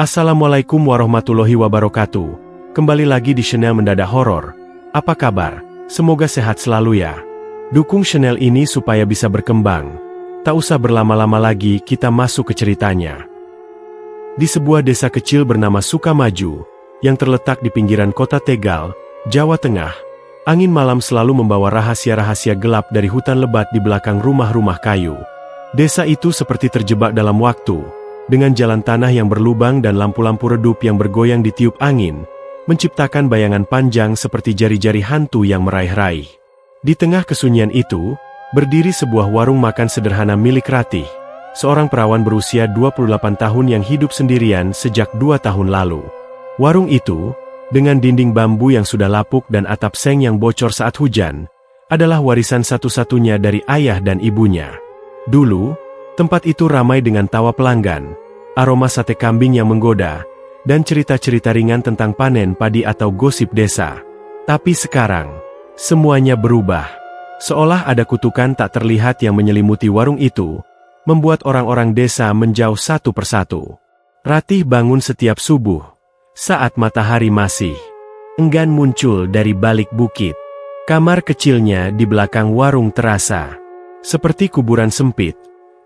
Assalamualaikum warahmatullahi wabarakatuh. Kembali lagi di channel Mendadak Horor. Apa kabar? Semoga sehat selalu ya. Dukung channel ini supaya bisa berkembang. Tak usah berlama-lama lagi, kita masuk ke ceritanya. Di sebuah desa kecil bernama Sukamaju, yang terletak di pinggiran kota Tegal, Jawa Tengah, angin malam selalu membawa rahasia-rahasia gelap dari hutan lebat di belakang rumah-rumah kayu. Desa itu seperti terjebak dalam waktu, dengan jalan tanah yang berlubang dan lampu-lampu redup yang bergoyang ditiup angin, menciptakan bayangan panjang seperti jari-jari hantu yang meraih-raih. Di tengah kesunyian itu, berdiri sebuah warung makan sederhana milik Ratih, seorang perawan berusia 28 tahun yang hidup sendirian sejak 2 tahun lalu. Warung itu, dengan dinding bambu yang sudah lapuk dan atap seng yang bocor saat hujan, adalah warisan satu-satunya dari ayah dan ibunya. Dulu, tempat itu ramai dengan tawa pelanggan, aroma sate kambing yang menggoda, dan cerita-cerita ringan tentang panen padi atau gosip desa. Tapi sekarang, semuanya berubah. Seolah ada kutukan tak terlihat yang menyelimuti warung itu, membuat orang-orang desa menjauh satu persatu. Ratih bangun setiap subuh, saat matahari masih enggan muncul dari balik bukit. Kamar kecilnya di belakang warung terasa seperti kuburan sempit,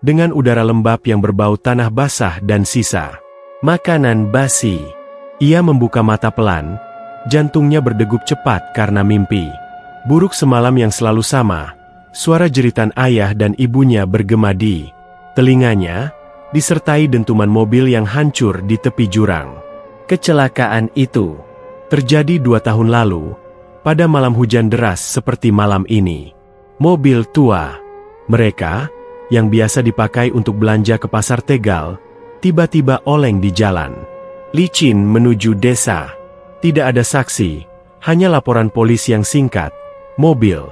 dengan udara lembab yang berbau tanah basah dan sisa makanan basi. Ia membuka mata pelan, jantungnya berdegup cepat karena mimpi buruk semalam yang selalu sama. Suara jeritan ayah dan ibunya bergema di telinganya, disertai dentuman mobil yang hancur di tepi jurang. Kecelakaan itu terjadi 2 tahun lalu, pada malam hujan deras seperti malam ini. Mobil tua mereka, yang biasa dipakai untuk belanja ke pasar Tegal, tiba-tiba oleng di jalan. Licin menuju desa. Tidak ada saksi, hanya laporan polisi yang singkat. Mobil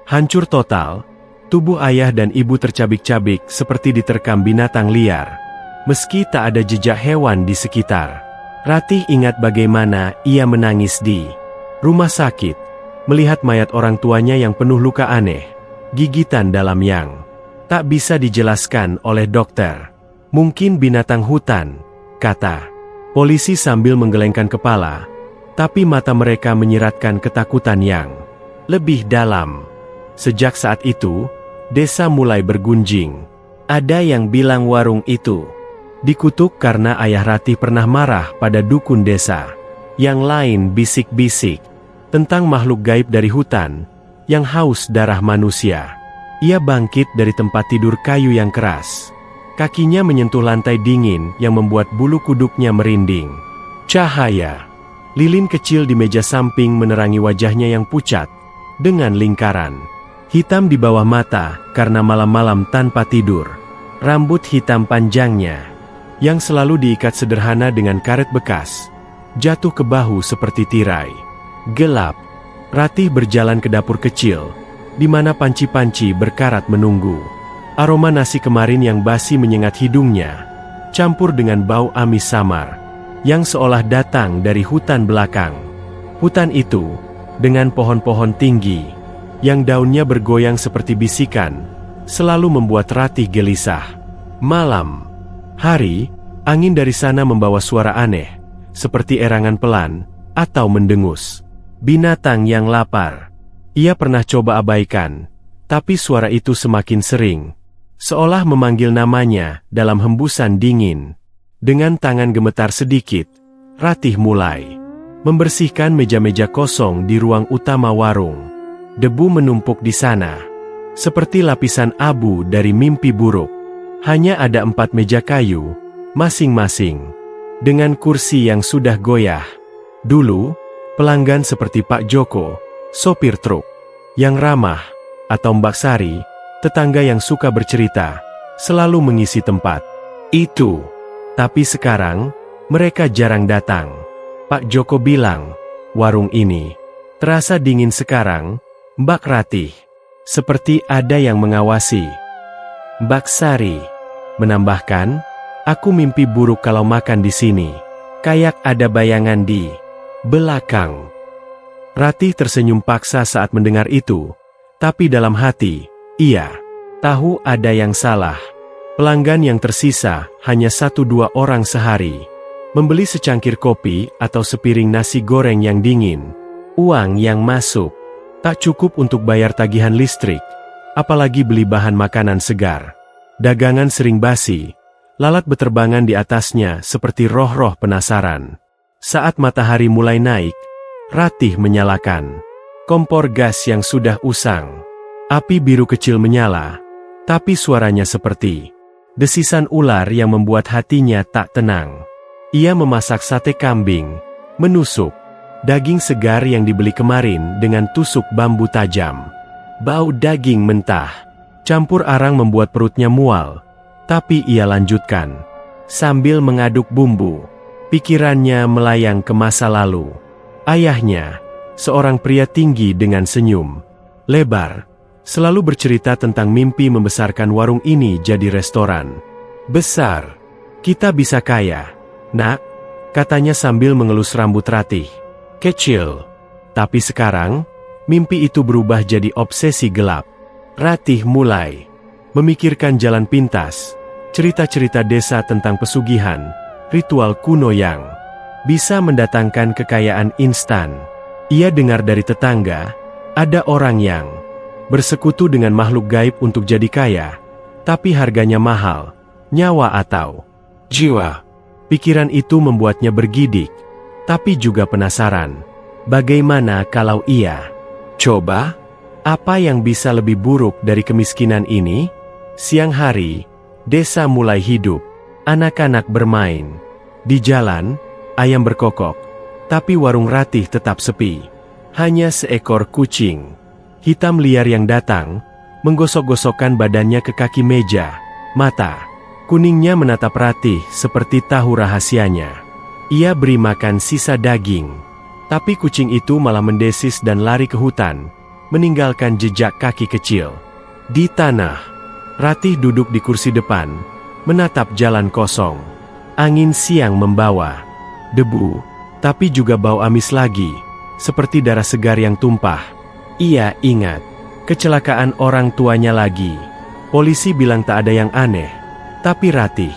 hancur total, tubuh ayah dan ibu tercabik-cabik seperti diterkam binatang liar. Meski tak ada jejak hewan di sekitar, Ratih ingat bagaimana ia menangis di rumah sakit, melihat mayat orang tuanya yang penuh luka aneh, gigitan dalam yang tak bisa dijelaskan oleh dokter. Mungkin binatang hutan, kata polisi sambil menggelengkan kepala, tapi mata mereka menyiratkan ketakutan yang lebih dalam. Sejak saat itu, desa mulai bergunjing. Ada yang bilang warung itu dikutuk karena ayah Ratih pernah marah pada dukun desa. Yang lain bisik-bisik tentang makhluk gaib dari hutan yang haus darah manusia. Ia bangkit dari tempat tidur kayu yang keras. Kakinya menyentuh lantai dingin yang membuat bulu kuduknya merinding. Cahaya lilin kecil di meja samping menerangi wajahnya yang pucat, dengan lingkaran hitam di bawah mata karena malam-malam tanpa tidur. Rambut hitam panjangnya, yang selalu diikat sederhana dengan karet bekas, jatuh ke bahu seperti tirai. Gelap, Ratih berjalan ke dapur kecil, di mana panci-panci berkarat menunggu. Aroma nasi kemarin yang basi menyengat hidungnya, campur dengan bau amis samar, yang seolah datang dari hutan belakang. Hutan itu, dengan pohon-pohon tinggi, yang daunnya bergoyang seperti bisikan, selalu membuat Ratih gelisah. Malam hari, angin dari sana membawa suara aneh, seperti erangan pelan, atau mendengus binatang yang lapar. Ia pernah coba abaikan, tapi suara itu semakin sering, seolah memanggil namanya dalam hembusan dingin. Dengan tangan gemetar sedikit, Ratih mulai membersihkan meja-meja kosong di ruang utama warung. Debu menumpuk di sana, seperti lapisan abu dari mimpi buruk. Hanya ada 4 meja kayu, masing-masing dengan kursi yang sudah goyah. Dulu, pelanggan seperti Pak Joko, sopir truk yang ramah, atau Mbak Sari, tetangga yang suka bercerita, selalu mengisi tempat itu. Tapi sekarang, mereka jarang datang. Pak Joko bilang, warung ini terasa dingin sekarang, Mbak Ratih. Seperti ada yang mengawasi. Mbak Sari menambahkan, aku mimpi buruk kalau makan di sini. Kayak ada bayangan di belakang. Ratih tersenyum paksa saat mendengar itu, tapi dalam hati, ia tahu ada yang salah. Pelanggan yang tersisa hanya 1-2 orang sehari. Membeli secangkir kopi atau sepiring nasi goreng yang dingin. Uang yang masuk tak cukup untuk bayar tagihan listrik, apalagi beli bahan makanan segar. Dagangan sering basi, lalat beterbangan di atasnya seperti roh-roh penasaran. Saat matahari mulai naik, Ratih menyalakan kompor gas yang sudah usang. Api biru kecil menyala, tapi suaranya seperti desisan ular yang membuat hatinya tak tenang. Ia memasak sate kambing, menusuk daging segar yang dibeli kemarin dengan tusuk bambu tajam. Bau daging mentah, campur arang membuat perutnya mual. Tapi ia lanjutkan. Sambil mengaduk bumbu, pikirannya melayang ke masa lalu. Ayahnya, seorang pria tinggi dengan senyum lebar, selalu bercerita tentang mimpi membesarkan warung ini jadi restoran besar. Kita bisa kaya, nak, katanya sambil mengelus rambut Ratih. Kecil. Tapi sekarang, mimpi itu berubah jadi obsesi gelap. Ratih mulai memikirkan jalan pintas, cerita-cerita desa tentang pesugihan, ritual kuno yang bisa mendatangkan kekayaan instan. Ia dengar dari tetangga, ada orang yang bersekutu dengan makhluk gaib untuk jadi kaya, tapi harganya mahal, nyawa atau jiwa. Pikiran itu membuatnya bergidik, tapi juga penasaran. Bagaimana kalau ia coba? Apa yang bisa lebih buruk dari kemiskinan ini? Siang hari, desa mulai hidup. Anak-anak bermain. Di jalan, ayam berkokok. Tapi warung Ratih tetap sepi. Hanya seekor kucing hitam liar yang datang, menggosok-gosokkan badannya ke kaki meja. Mata kuningnya menatap Ratih seperti tahu rahasianya. Ia beri makan sisa daging. Tapi kucing itu malah mendesis dan lari ke hutan, meninggalkan jejak kaki kecil. Di tanah, Ratih duduk di kursi depan, menatap jalan kosong. Angin siang membawa debu, tapi juga bau amis lagi, seperti darah segar yang tumpah. Ia ingat kecelakaan orang tuanya lagi. Polisi bilang tak ada yang aneh, tapi Ratih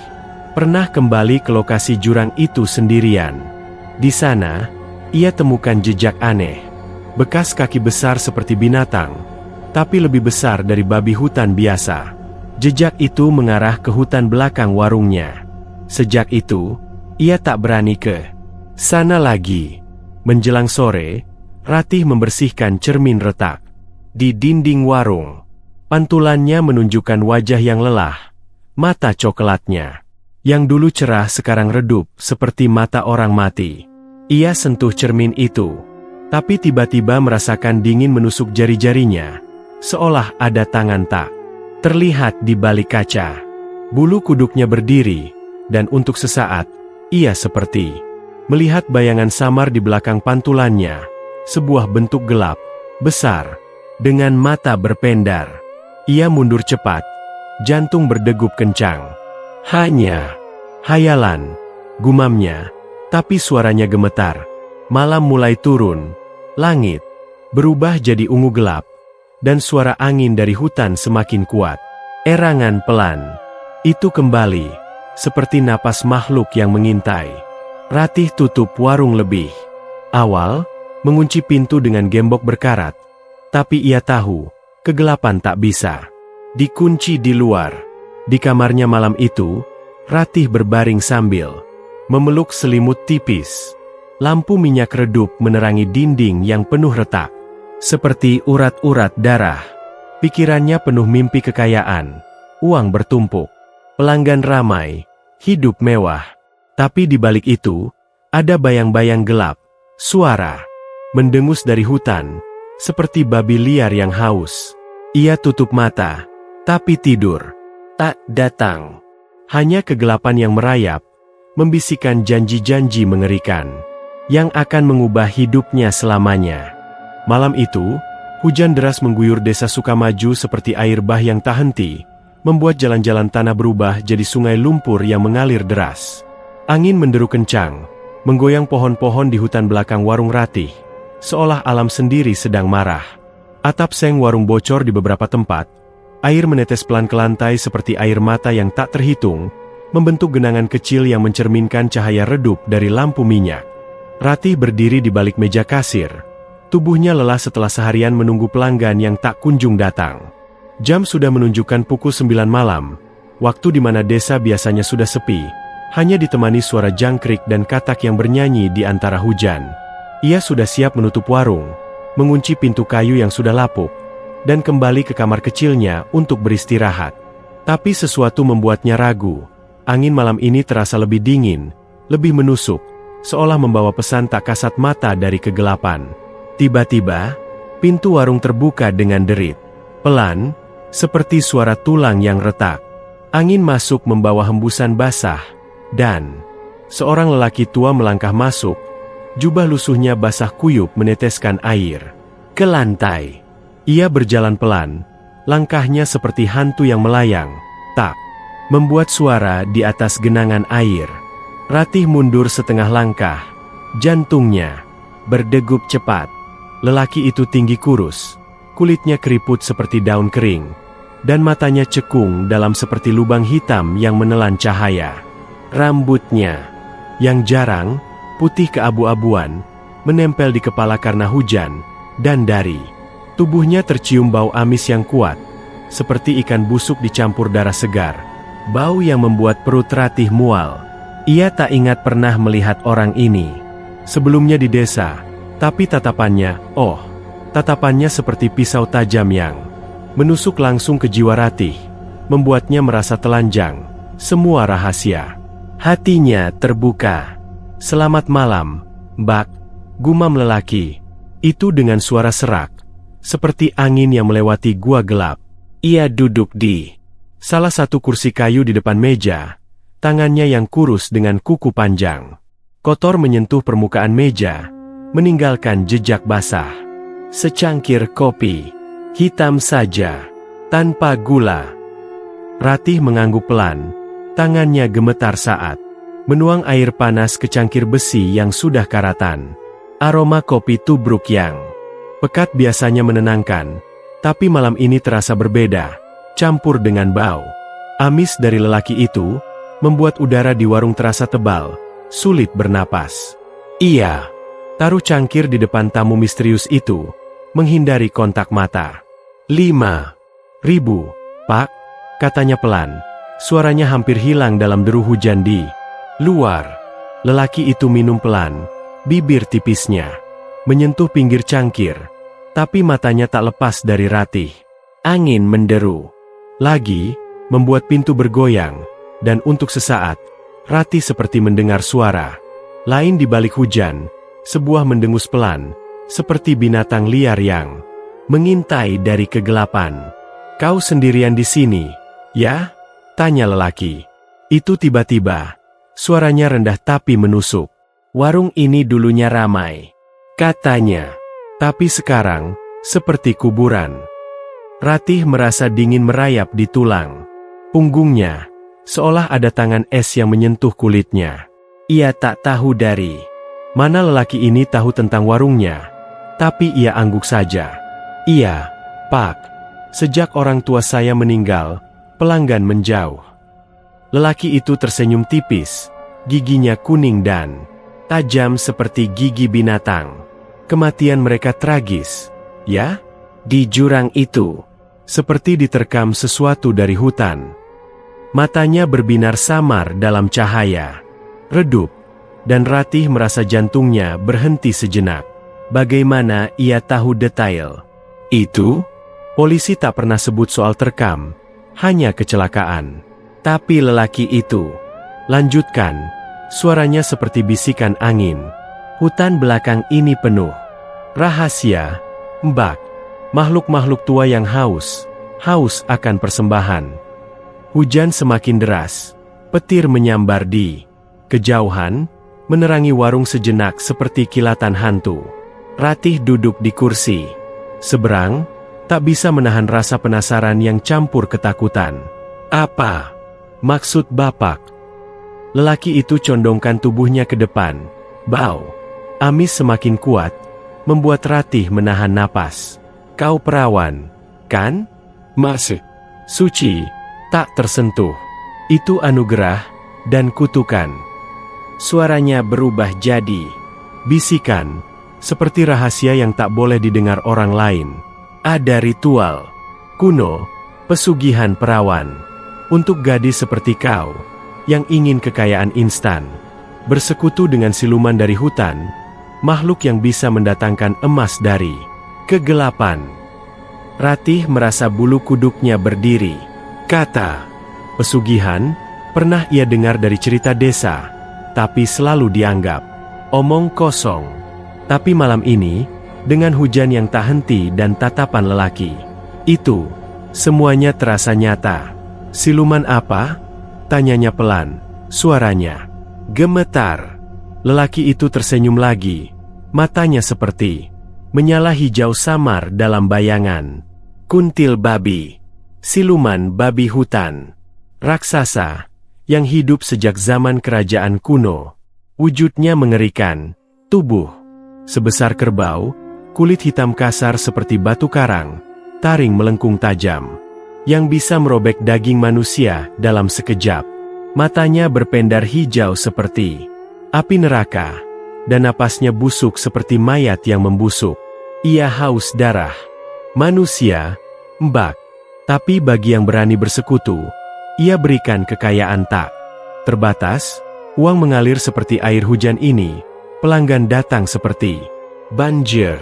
pernah kembali ke lokasi jurang itu sendirian. Di sana, ia temukan jejak aneh. Bekas kaki besar seperti binatang, tapi lebih besar dari babi hutan biasa. Jejak itu mengarah ke hutan belakang warungnya. Sejak itu, ia tak berani ke sana lagi. Menjelang sore, Ratih membersihkan cermin retak di dinding warung. Pantulannya menunjukkan wajah yang lelah. Mata coklatnya, yang dulu cerah sekarang redup seperti mata orang mati. Ia sentuh cermin itu, tapi tiba-tiba merasakan dingin menusuk jari-jarinya, seolah ada tangan tak terlihat di balik kaca. Bulu kuduknya berdiri, dan untuk sesaat, ia seperti melihat bayangan samar di belakang pantulannya, sebuah bentuk gelap, besar, dengan mata berpendar. Ia mundur cepat, jantung berdegup kencang. Hanya hayalan, gumamnya, tapi suaranya gemetar. Malam mulai turun, langit berubah jadi ungu gelap, dan suara angin dari hutan semakin kuat. Erangan pelan itu kembali, seperti napas makhluk yang mengintai. Ratih tutup warung lebih awal, mengunci pintu dengan gembok berkarat. Tapi ia tahu, kegelapan tak bisa dikunci di luar. Di kamarnya malam itu, Ratih berbaring sambil memeluk selimut tipis. Lampu minyak redup menerangi dinding yang penuh retak, seperti urat-urat darah. Pikirannya penuh mimpi kekayaan, uang bertumpuk, pelanggan ramai, hidup mewah. Tapi di balik itu, ada bayang-bayang gelap, suara mendengus dari hutan, seperti babi liar yang haus. Ia tutup mata, tapi tidur tak datang. Hanya kegelapan yang merayap, membisikkan janji-janji mengerikan, yang akan mengubah hidupnya selamanya. Malam itu, hujan deras mengguyur desa Sukamaju seperti air bah yang tak henti, membuat jalan-jalan tanah berubah jadi sungai lumpur yang mengalir deras. Angin menderu kencang, menggoyang pohon-pohon di hutan belakang warung Ratih, seolah alam sendiri sedang marah. Atap seng warung bocor di beberapa tempat, air menetes pelan ke lantai seperti air mata yang tak terhitung, membentuk genangan kecil yang mencerminkan cahaya redup dari lampu minyak. Ratih berdiri di balik meja kasir. Tubuhnya lelah setelah seharian menunggu pelanggan yang tak kunjung datang. Jam sudah menunjukkan pukul 9 malam, waktu di mana desa biasanya sudah sepi, hanya ditemani suara jangkrik dan katak yang bernyanyi di antara hujan. Ia sudah siap menutup warung, mengunci pintu kayu yang sudah lapuk, dan kembali ke kamar kecilnya untuk beristirahat. Tapi sesuatu membuatnya ragu. Angin malam ini terasa lebih dingin, lebih menusuk, seolah membawa pesan tak kasat mata dari kegelapan. Tiba-tiba, pintu warung terbuka dengan derit. Pelan, seperti suara tulang yang retak. Angin masuk membawa hembusan basah, dan seorang lelaki tua melangkah masuk. Jubah lusuhnya basah kuyup meneteskan air ke lantai. Ia berjalan pelan, langkahnya seperti hantu yang melayang, tak membuat suara di atas genangan air. Ratih mundur setengah langkah, jantungnya berdegup cepat. Lelaki itu tinggi kurus, kulitnya keriput seperti daun kering, dan matanya cekung dalam seperti lubang hitam yang menelan cahaya. Rambutnya, yang jarang, putih keabu-abuan, menempel di kepala karena hujan, dan dari tubuhnya tercium bau amis yang kuat, seperti ikan busuk dicampur darah segar, bau yang membuat perut Ratih mual. Ia tak ingat pernah melihat orang ini sebelumnya di desa, tapi tatapannya seperti pisau tajam yang menusuk langsung ke jiwa Ratih, membuatnya merasa telanjang. Semua rahasia hatinya terbuka. "Selamat malam, Mbak," gumam lelaki itu dengan suara serak, seperti angin yang melewati gua gelap. Ia duduk di salah satu kursi kayu di depan meja, tangannya yang kurus dengan kuku panjang kotor menyentuh permukaan meja, meninggalkan jejak basah. Secangkir kopi, hitam saja, tanpa gula. Ratih mengangguk pelan, tangannya gemetar saat menuang air panas ke cangkir besi yang sudah karatan. Aroma kopi tubruk yang pekat biasanya menenangkan, tapi malam ini terasa berbeda, campur dengan bau amis dari lelaki itu, membuat udara di warung terasa tebal, sulit bernapas. Ia taruh cangkir di depan tamu misterius itu, menghindari kontak mata. 5.000, Pak, katanya pelan. Suaranya hampir hilang dalam deru hujan di luar. Lelaki itu minum pelan, bibir tipisnya menyentuh pinggir cangkir, tapi matanya tak lepas dari Ratih. Angin menderu lagi, membuat pintu bergoyang, dan untuk sesaat, Ratih seperti mendengar suara lain di balik hujan, sebuah mendengus pelan, seperti binatang liar yang mengintai dari kegelapan. "Kau sendirian di sini, ya?" tanya lelaki itu tiba-tiba. Suaranya rendah tapi menusuk. "Warung ini dulunya ramai," katanya, "tapi sekarang seperti kuburan." Ratih merasa dingin merayap di tulang punggungnya, seolah ada tangan es yang menyentuh kulitnya. Ia tak tahu dari mana lelaki ini tahu tentang warungnya, tapi ia angguk saja. "Iya, Pak. Sejak orang tua saya meninggal, pelanggan menjauh." Lelaki itu tersenyum tipis, giginya kuning dan tajam seperti gigi binatang. "Kematian mereka tragis, ya?" Di jurang itu, seperti diterkam sesuatu dari hutan. Matanya berbinar samar dalam cahaya redup, dan Ratih merasa jantungnya berhenti sejenak. Bagaimana ia tahu detail itu? Polisi tak pernah sebut soal terkam, hanya kecelakaan. Tapi lelaki itu lanjutkan, suaranya seperti bisikan angin. "Hutan belakang ini penuh rahasia, Mbak. Makhluk-makhluk tua yang haus akan persembahan." Hujan semakin deras, petir menyambar di kejauhan, menerangi warung sejenak seperti kilatan hantu. Ratih duduk di kursi seberang, tak bisa menahan rasa penasaran yang campur ketakutan. "Apa maksud Bapak?" Lelaki itu condongkan tubuhnya ke depan. Bau amis semakin kuat, membuat Ratih menahan napas. "Kau perawan, kan? Masih suci, tak tersentuh. Itu anugerah," dan kutukan. Suaranya berubah jadi bisikan, seperti rahasia yang tak boleh didengar orang lain. Ada ritual kuno, pesugihan perawan, untuk gadis seperti kau, yang ingin kekayaan instan, bersekutu dengan siluman dari hutan, makhluk yang bisa mendatangkan emas dari kegelapan. Ratih merasa bulu kuduknya berdiri. Kata pesugihan, pernah ia dengar dari cerita desa, tapi selalu dianggap omong kosong. Tapi malam ini, dengan hujan yang tak henti dan tatapan lelaki itu, semuanya terasa nyata. Siluman apa? Tanyanya pelan, suaranya gemetar. Lelaki itu tersenyum lagi, matanya seperti menyala hijau samar dalam bayangan. Kuntil babi, siluman babi hutan, raksasa yang hidup sejak zaman kerajaan kuno. Wujudnya mengerikan, tubuh sebesar kerbau, kulit hitam kasar seperti batu karang, taring melengkung tajam, yang bisa merobek daging manusia dalam sekejap. Matanya berpendar hijau seperti api neraka, dan napasnya busuk seperti mayat yang membusuk. Ia haus darah manusia, Mbak. Tapi bagi yang berani bersekutu, ia berikan kekayaan tak terbatas. Uang mengalir seperti air hujan ini, pelanggan datang seperti banjir.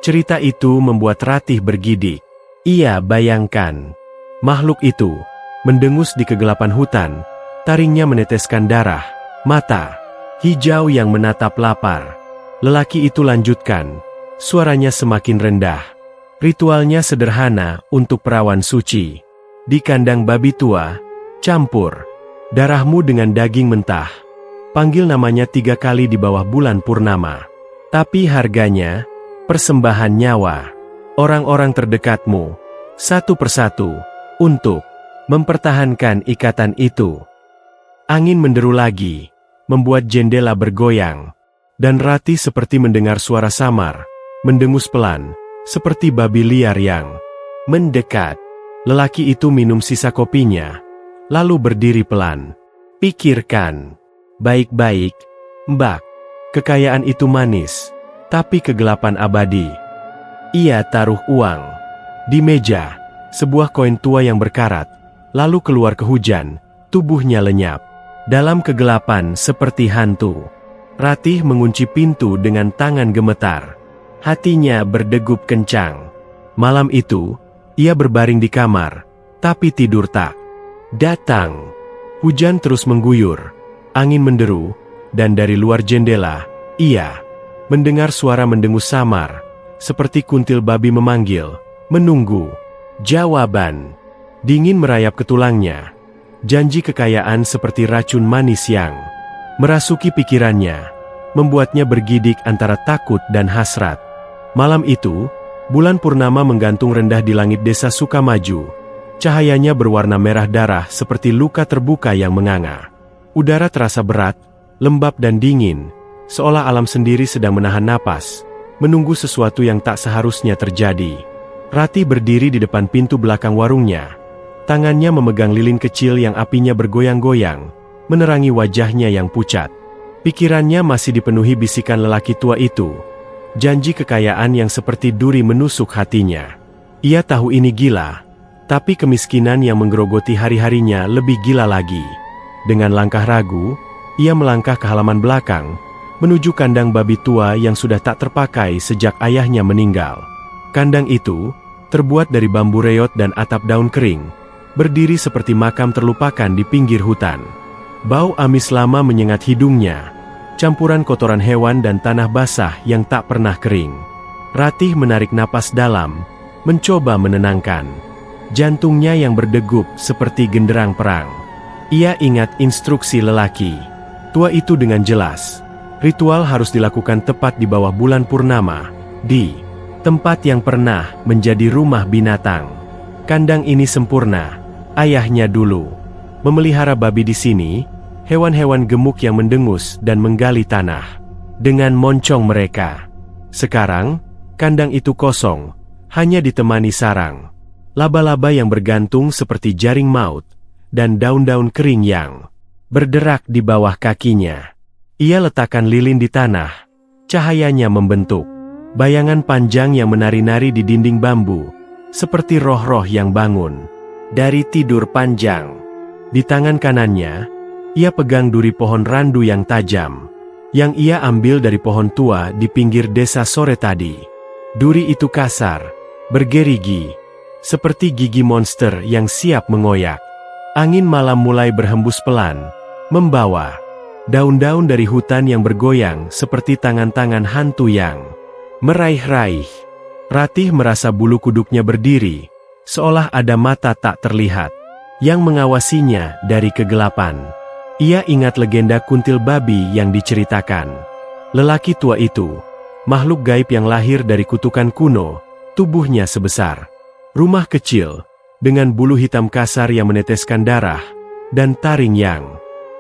Cerita itu membuat Ratih bergidik. Ia bayangkan makhluk itu mendengus di kegelapan hutan, taringnya meneteskan darah, mata hijau yang menatap lapar. Lelaki itu lanjutkan, suaranya semakin rendah. Ritualnya sederhana untuk perawan suci. Di kandang babi tua, campur darahmu dengan daging mentah. Panggil namanya 3 kali di bawah bulan purnama. Tapi harganya, persembahan nyawa orang-orang terdekatmu, satu persatu, untuk mempertahankan ikatan itu. Angin menderu lagi, membuat jendela bergoyang, dan Ratih seperti mendengar suara samar, mendengus pelan, seperti babi liar yang mendekat. Lelaki itu minum sisa kopinya, lalu berdiri pelan. Pikirkan baik-baik, Mbak. Kekayaan itu manis, tapi kegelapan abadi. Ia taruh uang di meja, sebuah koin tua yang berkarat, lalu keluar ke hujan, tubuhnya lenyap dalam kegelapan seperti hantu. Ratih mengunci pintu dengan tangan gemetar. Hatinya berdegup kencang. Malam itu, ia berbaring di kamar, tapi tidur tak datang. Hujan terus mengguyur, angin menderu, dan dari luar jendela, ia mendengar suara mendengus samar, seperti kuntil babi memanggil, menunggu jawaban. Dingin merayap ke tulangnya. Janji kekayaan seperti racun manis yang merasuki pikirannya, membuatnya bergidik antara takut dan hasrat. Malam itu, bulan purnama menggantung rendah di langit desa Sukamaju. Cahayanya berwarna merah darah seperti luka terbuka yang menganga. Udara terasa berat, lembab dan dingin, seolah alam sendiri sedang menahan napas, menunggu sesuatu yang tak seharusnya terjadi. Ratih berdiri di depan pintu belakang warungnya. Tangannya memegang lilin kecil yang apinya bergoyang-goyang, menerangi wajahnya yang pucat. Pikirannya masih dipenuhi bisikan lelaki tua itu. Janji kekayaan yang seperti duri menusuk hatinya. Ia tahu ini gila, tapi kemiskinan yang menggerogoti hari-harinya lebih gila lagi. Dengan langkah ragu, ia melangkah ke halaman belakang, menuju kandang babi tua yang sudah tak terpakai sejak ayahnya meninggal. Kandang itu terbuat dari bambu reot dan atap daun kering, berdiri seperti makam terlupakan di pinggir hutan. Bau amis lama menyengat hidungnya, campuran kotoran hewan dan tanah basah yang tak pernah kering. Ratih menarik napas dalam, mencoba menenangkan jantungnya yang berdegup seperti genderang perang. Ia ingat instruksi lelaki tua itu dengan jelas. Ritual harus dilakukan tepat di bawah bulan purnama, di tempat yang pernah menjadi rumah binatang. Kandang ini sempurna. Ayahnya dulu memelihara babi di sini, hewan-hewan gemuk yang mendengus dan menggali tanah dengan moncong mereka. Sekarang, kandang itu kosong, hanya ditemani sarang laba-laba yang bergantung seperti jaring maut, dan daun-daun kering yang berderak di bawah kakinya. Ia letakkan lilin di tanah. Cahayanya membentuk bayangan panjang yang menari-nari di dinding bambu, seperti roh-roh yang bangun dari tidur panjang. Di tangan kanannya, ia pegang duri pohon randu yang tajam, yang ia ambil dari pohon tua di pinggir desa sore tadi. Duri itu kasar, bergerigi, seperti gigi monster yang siap mengoyak. Angin malam mulai berhembus pelan, membawa daun-daun dari hutan yang bergoyang seperti tangan-tangan hantu yang meraih-raih. Ratih merasa bulu kuduknya berdiri, seolah ada mata tak terlihat yang mengawasinya dari kegelapan. Ia ingat legenda kuntil babi yang diceritakan. Lelaki tua itu, makhluk gaib yang lahir dari kutukan kuno, tubuhnya sebesar rumah kecil, dengan bulu hitam kasar yang meneteskan darah, dan taring yang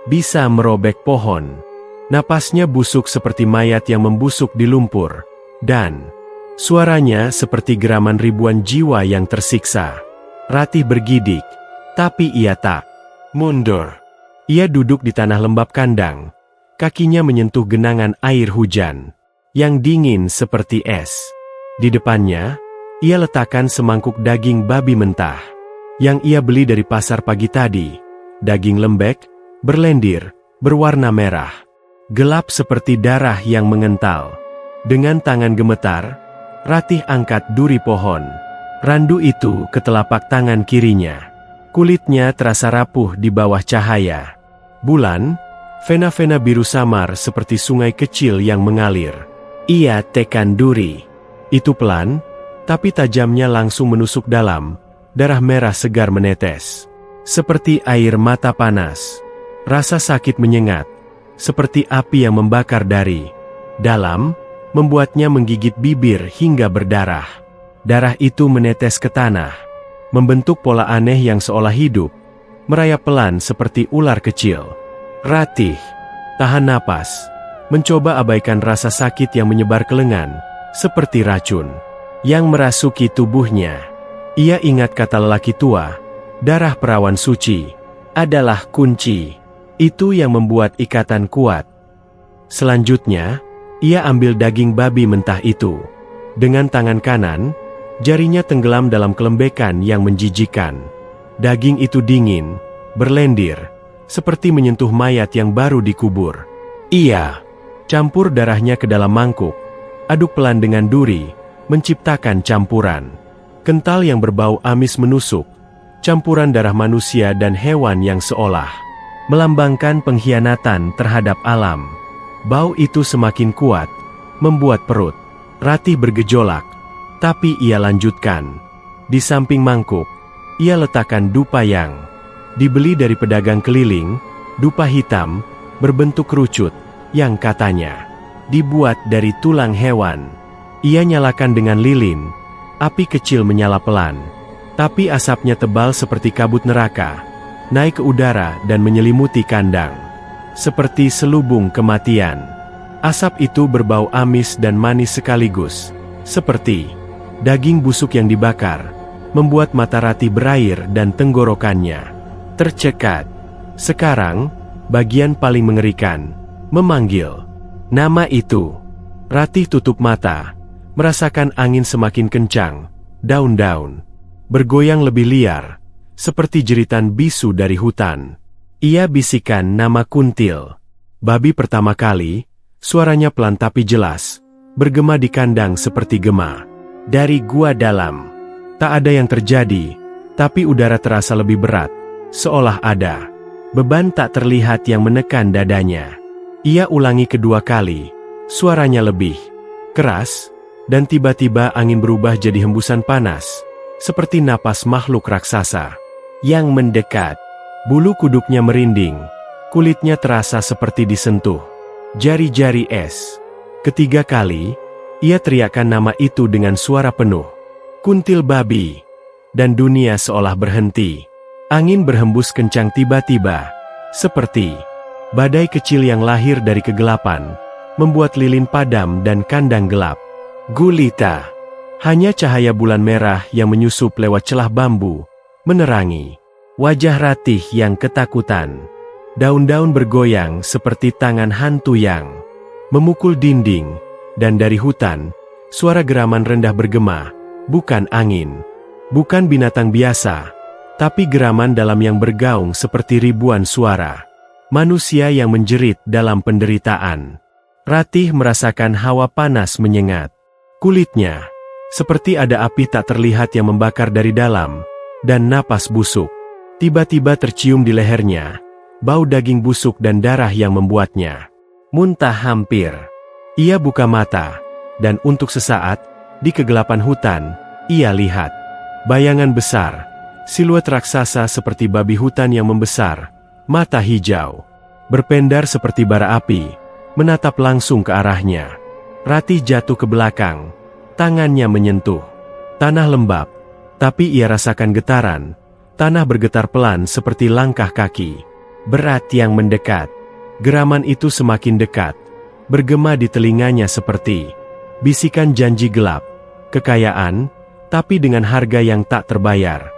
bisa merobek pohon. Napasnya busuk seperti mayat yang membusuk di lumpur, dan suaranya seperti geraman ribuan jiwa yang tersiksa. Ratih bergidik, tapi ia tak mundur. Ia duduk di tanah lembab kandang, kakinya menyentuh genangan air hujan yang dingin seperti es. Di depannya, ia letakkan semangkuk daging babi mentah yang ia beli dari pasar pagi tadi. Daging lembek, berlendir, berwarna merah, gelap seperti darah yang mengental. Dengan tangan gemetar, Ratih angkat duri pohon randu itu ke telapak tangan kirinya. Kulitnya terasa rapuh di bawah cahaya bulan, vena-vena biru samar seperti sungai kecil yang mengalir. Ia tekan duri itu pelan, tapi tajamnya langsung menusuk dalam. Darah merah segar menetes, seperti air mata panas. Rasa sakit menyengat, seperti api yang membakar dari dalam, membuatnya menggigit bibir hingga berdarah. Darah itu menetes ke tanah, membentuk pola aneh yang seolah hidup, merayap pelan seperti ular kecil. Ratih tahan napas, mencoba abaikan rasa sakit yang menyebar ke lengan, seperti racun yang merasuki tubuhnya. Ia ingat kata lelaki tua, darah perawan suci adalah kunci. Itu yang membuat ikatan kuat. Selanjutnya, ia ambil daging babi mentah itu. Dengan tangan kanan, jarinya tenggelam dalam kelembekan yang menjijikan. Daging itu dingin, berlendir, seperti menyentuh mayat yang baru dikubur. Ia campur darahnya ke dalam mangkuk, aduk pelan dengan duri, menciptakan campuran kental yang berbau amis menusuk, campuran darah manusia dan hewan yang seolah melambangkan pengkhianatan terhadap alam. Bau itu semakin kuat, membuat perut Ratih bergejolak, tapi ia lanjutkan. Di samping mangkuk, ia letakkan dupa yang dibeli dari pedagang keliling, dupa hitam, berbentuk kerucut, yang katanya dibuat dari tulang hewan. Ia nyalakan dengan lilin, api kecil menyala pelan, tapi asapnya tebal seperti kabut neraka, naik ke udara dan menyelimuti kandang. Seperti selubung kematian. Asap itu berbau amis dan manis sekaligus, seperti daging busuk yang dibakar, membuat mata Ratih berair dan tenggorokannya tercekat. Sekarang, bagian paling mengerikan, memanggil nama itu. Ratih tutup mata, merasakan angin semakin kencang, daun-daun bergoyang lebih liar, seperti jeritan bisu dari hutan. Ia bisikan nama kuntil babi pertama kali, suaranya pelan tapi jelas, bergema di kandang seperti gema dari gua dalam. Tak ada yang terjadi, tapi udara terasa lebih berat, seolah ada beban tak terlihat yang menekan dadanya. Ia ulangi kedua kali, suaranya lebih keras, dan tiba-tiba angin berubah jadi hembusan panas, seperti napas makhluk raksasa yang mendekat. Bulu kuduknya merinding, kulitnya terasa seperti disentuh jari-jari es. Ketiga kali, ia teriakkan nama itu dengan suara penuh. Kuntil babi. Dan dunia seolah berhenti. Angin berhembus kencang tiba-tiba, seperti badai kecil yang lahir dari kegelapan, membuat lilin padam dan kandang gelap. Gulita. Hanya cahaya bulan merah yang menyusup lewat celah bambu, menerangi wajah Ratih yang ketakutan. Daun-daun bergoyang seperti tangan hantu yang memukul dinding, dan dari hutan, suara geraman rendah bergema, bukan angin, bukan binatang biasa, tapi geraman dalam yang bergaung seperti ribuan suara. Manusia yang menjerit dalam penderitaan. Ratih merasakan hawa panas menyengat. Kulitnya, seperti ada api tak terlihat yang membakar dari dalam, dan napas busuk. Tiba-tiba tercium di lehernya, bau daging busuk dan darah yang membuatnya muntah hampir. Ia buka mata, dan untuk sesaat, di kegelapan hutan, ia lihat bayangan besar, siluet raksasa seperti babi hutan yang membesar, mata hijau, berpendar seperti bara api, menatap langsung ke arahnya. Ratih jatuh ke belakang, tangannya menyentuh tanah lembab, tapi ia rasakan getaran, tanah bergetar pelan seperti langkah kaki berat yang mendekat. Geraman itu semakin dekat, bergema di telinganya seperti bisikan janji gelap, kekayaan, tapi dengan harga yang tak terbayar.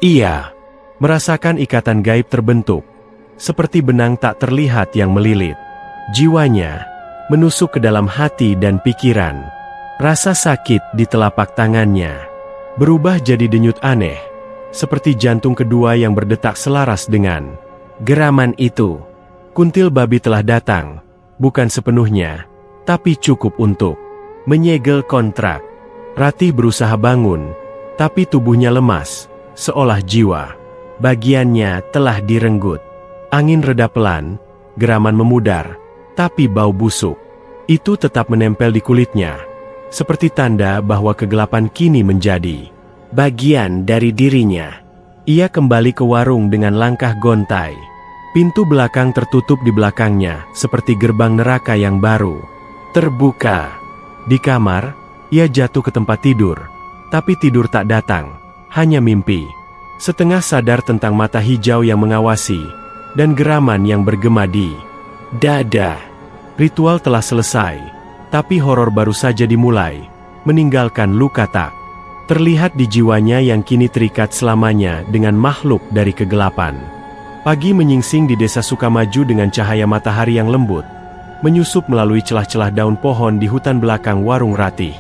Ia merasakan ikatan gaib terbentuk, seperti benang tak terlihat yang melilit. Jiwanya menusuk ke dalam hati dan pikiran. Rasa sakit di telapak tangannya berubah jadi denyut aneh, seperti jantung kedua yang berdetak selaras dengan geraman itu. Kuntil babi telah datang, bukan sepenuhnya, tapi cukup untuk menyegel kontrak. Ratih berusaha bangun, tapi tubuhnya lemas, seolah jiwa bagiannya telah direnggut. Angin reda pelan, geraman memudar, tapi bau busuk itu tetap menempel di kulitnya, seperti tanda bahwa kegelapan kini menjadi bagian dari dirinya. Ia kembali ke warung dengan langkah gontai. Pintu belakang tertutup di belakangnya, seperti gerbang neraka yang baru terbuka. Di kamar, ia jatuh ke tempat tidur, tapi tidur tak datang, hanya mimpi. Setengah sadar tentang mata hijau yang mengawasi, dan geraman yang bergema di dada. Ritual telah selesai, tapi horor baru saja dimulai, meninggalkan luka tak terlihat di jiwanya yang kini terikat selamanya dengan makhluk dari kegelapan. Pagi menyingsing di desa Sukamaju dengan cahaya matahari yang lembut, menyusup melalui celah-celah daun pohon di hutan belakang warung Ratih.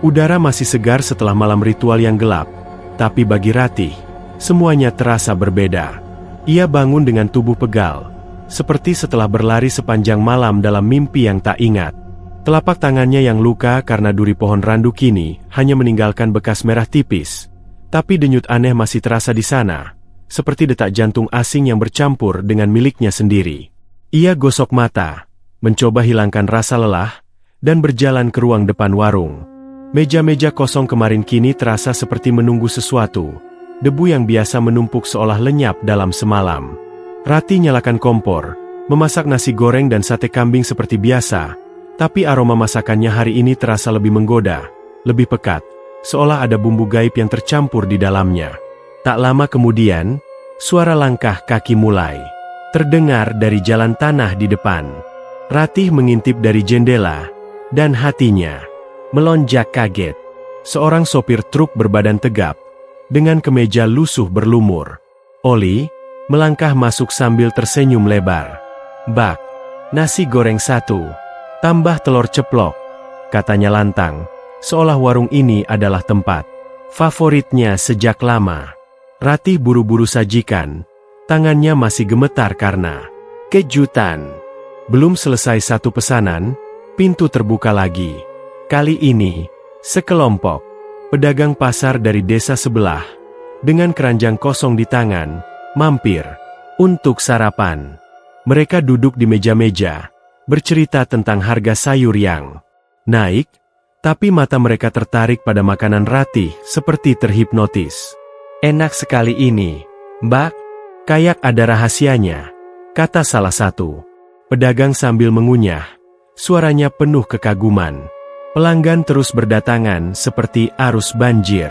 Udara masih segar setelah malam ritual yang gelap, tapi bagi Ratih, semuanya terasa berbeda. Ia bangun dengan tubuh pegal, seperti setelah berlari sepanjang malam dalam mimpi yang tak ingat. Telapak tangannya yang luka karena duri pohon randu kini hanya meninggalkan bekas merah tipis, tapi denyut aneh masih terasa di sana, seperti detak jantung asing yang bercampur dengan miliknya sendiri. Ia gosok mata, mencoba hilangkan rasa lelah, dan berjalan ke ruang depan warung. Meja-meja kosong kemarin kini terasa seperti menunggu sesuatu, debu yang biasa menumpuk seolah lenyap dalam semalam. Ratih nyalakan kompor, memasak nasi goreng dan sate kambing seperti biasa, tapi aroma masakannya hari ini terasa lebih menggoda, lebih pekat, seolah ada bumbu gaib yang tercampur di dalamnya. Tak lama kemudian, suara langkah kaki mulai terdengar dari jalan tanah di depan. Ratih mengintip dari jendela, dan hatinya melonjak kaget. Seorang sopir truk berbadan tegap, dengan kemeja lusuh berlumur. Oli melangkah masuk sambil tersenyum lebar. "Bak, nasi goreng 1, tambah telur ceplok," katanya lantang, seolah warung ini adalah tempat favoritnya sejak lama. Ratih buru-buru sajikan, tangannya masih gemetar karena kejutan. Belum selesai satu pesanan, pintu terbuka lagi. Kali ini, sekelompok pedagang pasar dari desa sebelah, dengan keranjang kosong di tangan, mampir untuk sarapan. Mereka duduk di meja-meja, bercerita tentang harga sayur yang naik, tapi mata mereka tertarik pada makanan Ratih seperti terhipnotis. "Enak sekali ini, Mbak. Kayak ada rahasianya," kata salah satu pedagang sambil mengunyah. Suaranya penuh kekaguman. Pelanggan terus berdatangan seperti arus banjir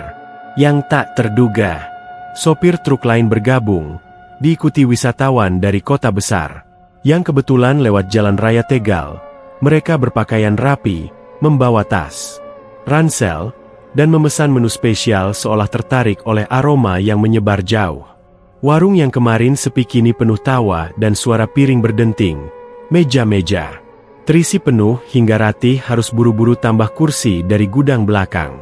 yang tak terduga. Sopir truk lain bergabung, diikuti wisatawan dari kota besar, yang kebetulan lewat jalan raya Tegal. Mereka berpakaian rapi, membawa tas, ransel, dan memesan menu spesial seolah tertarik oleh aroma yang menyebar jauh. Warung yang kemarin sepi kini penuh tawa dan suara piring berdenting. Meja-meja terisi penuh hingga Ratih harus buru-buru tambah kursi dari gudang belakang.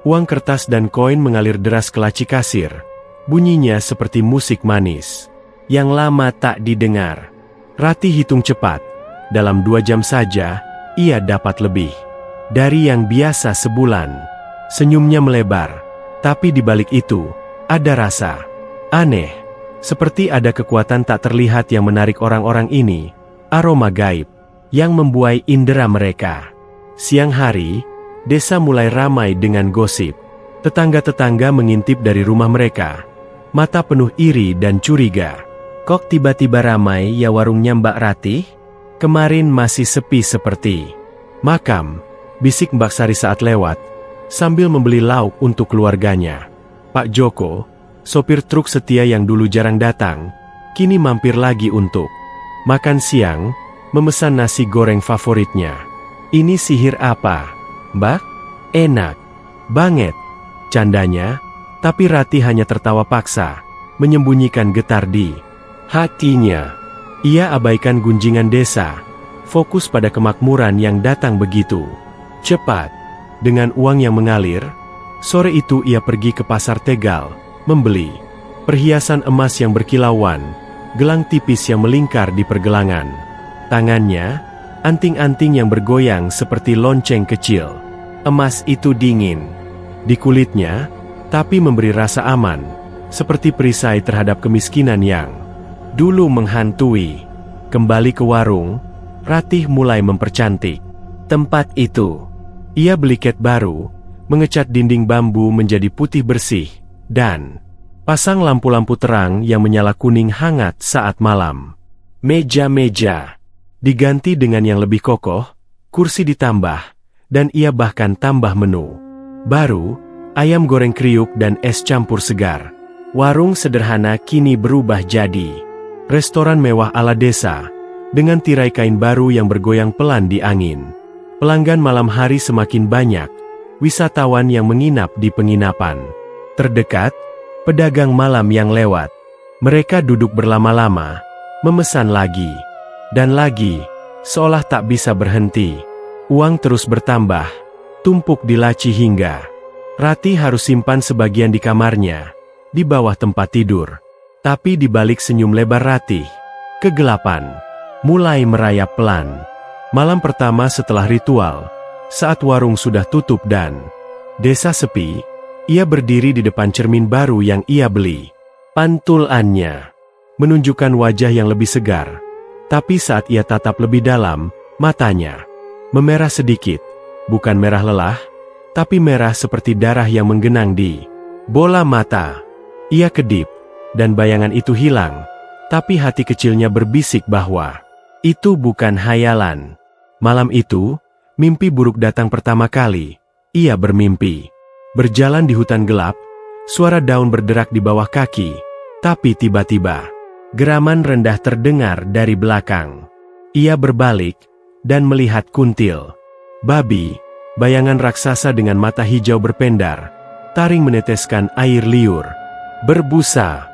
Uang kertas dan koin mengalir deras ke laci kasir. Bunyinya seperti musik manis yang lama tak didengar. Ratih hitung cepat. Dalam 2 jam saja, ia dapat lebih dari yang biasa sebulan. Senyumnya melebar. Tapi di balik itu, ada rasa aneh. Seperti ada kekuatan tak terlihat yang menarik orang-orang ini. Aroma gaib yang membuai indera mereka. Siang hari, desa mulai ramai dengan gosip. Tetangga-tetangga mengintip dari rumah mereka. Mata penuh iri dan curiga. Kok tiba-tiba ramai ya warungnya Mbak Ratih? Kemarin masih sepi seperti makam, bisik Mbak Sari saat lewat, sambil membeli lauk untuk keluarganya. Pak Joko, sopir truk setia yang dulu jarang datang, kini mampir lagi untuk makan siang, memesan nasi goreng favoritnya. Ini sihir apa, Mbak? Enak banget, candanya, tapi Ratih hanya tertawa paksa, menyembunyikan getar di hatinya. Ia abaikan gunjingan desa, fokus pada kemakmuran yang datang begitu cepat. Dengan uang yang mengalir, sore itu ia pergi ke pasar Tegal, membeli perhiasan emas yang berkilauan, gelang tipis yang melingkar di pergelangan. Tangannya, anting-anting yang bergoyang seperti lonceng kecil. Emas itu dingin di kulitnya, tapi memberi rasa aman, seperti perisai terhadap kemiskinan yang dulu menghantui. Kembali ke warung, Ratih mulai mempercantik tempat itu. Ia beli cat baru, mengecat dinding bambu menjadi putih bersih, dan pasang lampu-lampu terang yang menyala kuning hangat saat malam. Meja-meja diganti dengan yang lebih kokoh, kursi ditambah, dan ia bahkan tambah menu baru, ayam goreng kriuk dan es campur segar. Warung sederhana kini berubah jadi restoran mewah ala desa, dengan tirai kain baru yang bergoyang pelan di angin. Pelanggan malam hari semakin banyak, wisatawan yang menginap di penginapan terdekat, pedagang malam yang lewat. Mereka duduk berlama-lama, memesan lagi dan lagi, seolah tak bisa berhenti. Uang terus bertambah, tumpuk di laci hingga Ratih harus simpan sebagian di kamarnya, di bawah tempat tidur. Tapi di balik senyum lebar Ratih, kegelapan mulai merayap pelan. Malam pertama setelah ritual, saat warung sudah tutup dan desa sepi, ia berdiri di depan cermin baru yang ia beli. Pantulannya menunjukkan wajah yang lebih segar, tapi saat ia tatap lebih dalam, matanya memerah sedikit, bukan merah lelah, tapi merah seperti darah yang menggenang di bola mata. Ia kedip, dan bayangan itu hilang, tapi hati kecilnya berbisik bahwa itu bukan hayalan. Malam itu, mimpi buruk datang pertama kali. Ia bermimpi berjalan di hutan gelap, suara daun berderak di bawah kaki, tapi tiba-tiba geraman rendah terdengar dari belakang. Ia berbalik dan melihat kuntil babi, bayangan raksasa dengan mata hijau berpendar, taring meneteskan air liur. Berbusa,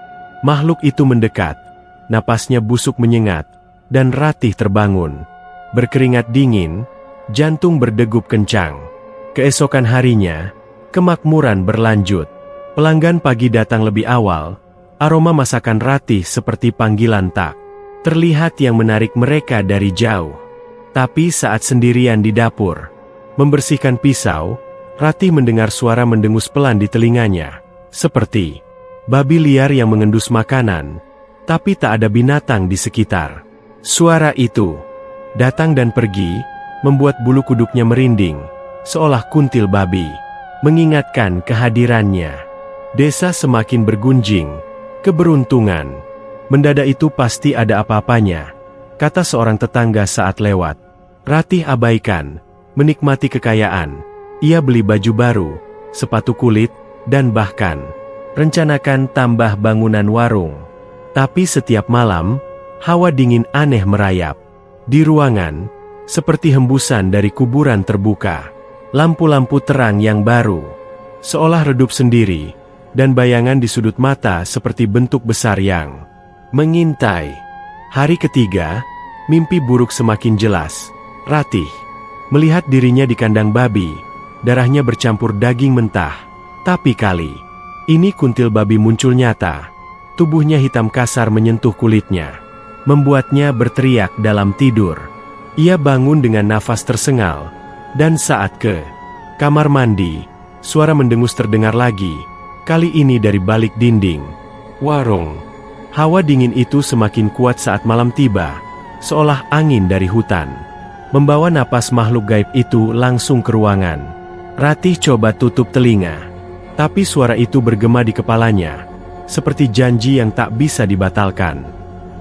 makhluk itu mendekat, napasnya busuk menyengat, dan Ratih terbangun. Berkeringat dingin, jantung berdegup kencang. Keesokan harinya, kemakmuran berlanjut. Pelanggan pagi datang lebih awal, aroma masakan Ratih seperti panggilan tak terlihat yang menarik mereka dari jauh. Tapi saat sendirian di dapur, membersihkan pisau, Ratih mendengar suara mendengus pelan di telinganya, seperti babi liar yang mengendus makanan, tapi tak ada binatang di sekitar. Suara itu datang dan pergi, membuat bulu kuduknya merinding, seolah kuntil babi mengingatkan kehadirannya. Desa semakin bergunjing. Keberuntungan. Mendadak itu pasti ada apa-apanya, kata seorang tetangga saat lewat. Ratih abaikan, menikmati kekayaan. Ia beli baju baru, sepatu kulit, dan bahkan rencanakan tambah bangunan warung. Tapi setiap malam, hawa dingin aneh merayap di ruangan, seperti hembusan dari kuburan terbuka. Lampu-lampu terang yang baru seolah redup sendiri, dan bayangan di sudut mata seperti bentuk besar yang mengintai. Hari ketiga, mimpi buruk semakin jelas. Ratih melihat dirinya di kandang babi, darahnya bercampur daging mentah. Tapi kali ini kuntil babi muncul nyata. Tubuhnya hitam kasar menyentuh kulitnya, membuatnya berteriak dalam tidur. Ia bangun dengan nafas tersengal, dan saat ke kamar mandi, suara mendengus terdengar lagi, kali ini dari balik dinding warung. Hawa dingin itu semakin kuat saat malam tiba, seolah angin dari hutan, membawa napas makhluk gaib itu langsung ke ruangan. Ratih coba tutup telinga, tapi suara itu bergema di kepalanya, seperti janji yang tak bisa dibatalkan.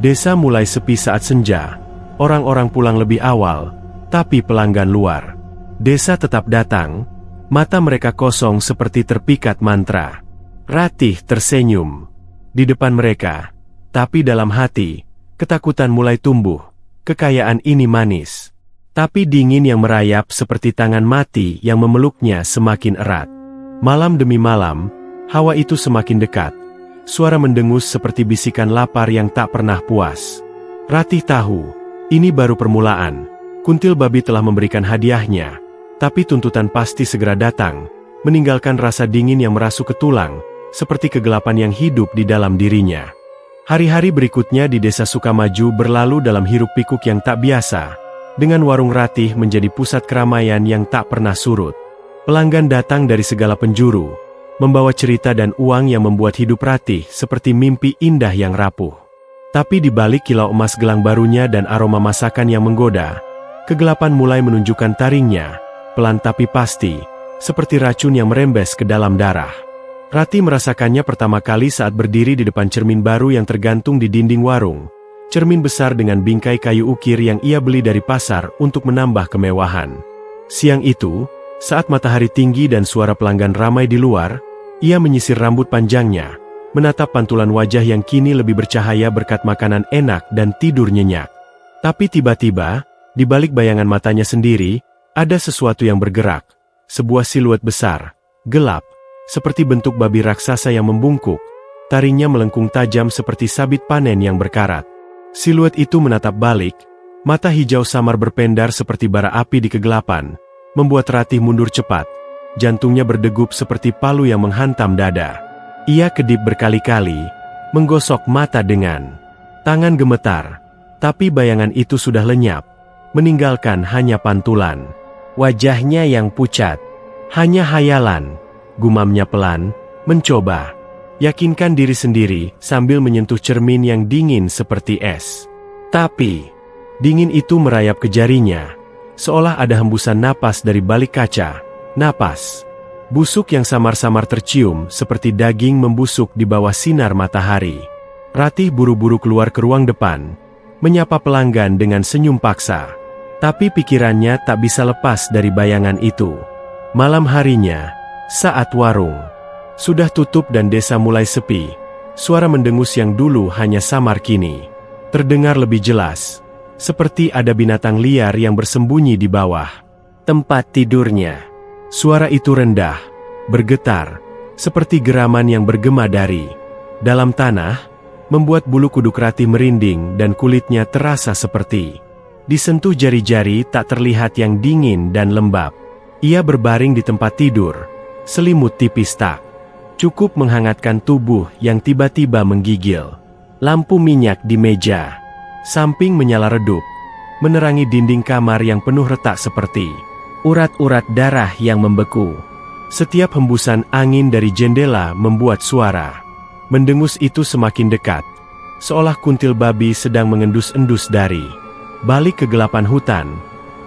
Desa mulai sepi saat senja, orang-orang pulang lebih awal, tapi pelanggan luar desa tetap datang, mata mereka kosong seperti terpikat mantra. Ratih tersenyum di depan mereka, tapi dalam hati, ketakutan mulai tumbuh. Kekayaan ini manis, tapi dingin yang merayap seperti tangan mati yang memeluknya semakin erat. Malam demi malam, hawa itu semakin dekat. Suara mendengus seperti bisikan lapar yang tak pernah puas. Ratih tahu, ini baru permulaan. Kuntil babi telah memberikan hadiahnya, tapi tuntutan pasti segera datang, meninggalkan rasa dingin yang merasuk ke tulang, seperti kegelapan yang hidup di dalam dirinya. Hari-hari berikutnya di desa Sukamaju berlalu dalam hiruk-pikuk yang tak biasa, dengan warung Ratih menjadi pusat keramaian yang tak pernah surut. Pelanggan datang dari segala penjuru, membawa cerita dan uang yang membuat hidup Ratih seperti mimpi indah yang rapuh. Tapi di balik kilau emas gelang barunya dan aroma masakan yang menggoda, kegelapan mulai menunjukkan taringnya, pelan tapi pasti, seperti racun yang merembes ke dalam darah. Ratih merasakannya pertama kali saat berdiri di depan cermin baru yang tergantung di dinding warung. Cermin besar dengan bingkai kayu ukir yang ia beli dari pasar untuk menambah kemewahan. Siang itu, saat matahari tinggi dan suara pelanggan ramai di luar, ia menyisir rambut panjangnya, menatap pantulan wajah yang kini lebih bercahaya berkat makanan enak dan tidur nyenyak. Tapi tiba-tiba, di balik bayangan matanya sendiri, ada sesuatu yang bergerak. Sebuah siluet besar, gelap, seperti bentuk babi raksasa yang membungkuk. Taringnya melengkung tajam seperti sabit panen yang berkarat. Siluet itu menatap balik, mata hijau samar berpendar seperti bara api di kegelapan, membuat Ratih mundur cepat. Jantungnya berdegup seperti palu yang menghantam dada. Ia kedip berkali-kali, menggosok mata dengan tangan gemetar. Tapi bayangan itu sudah lenyap, meninggalkan hanya pantulan. Wajahnya yang pucat, hanya hayalan, gumamnya pelan, mencoba yakinkan diri sendiri sambil menyentuh cermin yang dingin seperti es. Tapi, dingin itu merayap ke jarinya, seolah ada hembusan napas dari balik kaca. Napas busuk yang samar-samar tercium seperti daging membusuk di bawah sinar matahari. Ratih buru-buru keluar ke ruang depan, menyapa pelanggan dengan senyum paksa. Tapi pikirannya tak bisa lepas dari bayangan itu. Malam harinya, saat warung sudah tutup dan desa mulai sepi, suara mendengus yang dulu hanya samar kini terdengar lebih jelas, seperti ada binatang liar yang bersembunyi di bawah tempat tidurnya. Suara itu rendah, bergetar, seperti geraman yang bergema dari dalam tanah, membuat bulu kuduk Ratih merinding dan kulitnya terasa seperti disentuh jari-jari tak terlihat yang dingin dan lembab. Ia berbaring di tempat tidur, selimut tipis tak cukup menghangatkan tubuh yang tiba-tiba menggigil. Lampu minyak di meja samping menyala redup, menerangi dinding kamar yang penuh retak seperti urat-urat darah yang membeku. Setiap hembusan angin dari jendela membuat suara mendengus itu semakin dekat, seolah kuntil babi sedang mengendus-endus dari balik kegelapan hutan.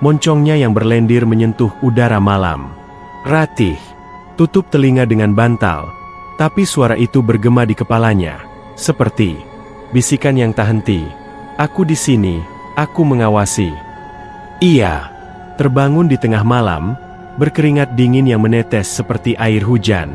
Moncongnya yang berlendir menyentuh udara malam. Ratih tutup telinga dengan bantal, tapi suara itu bergema di kepalanya, seperti bisikan yang tak henti. Aku di sini, aku mengawasi. Ia terbangun di tengah malam, berkeringat dingin yang menetes seperti air hujan.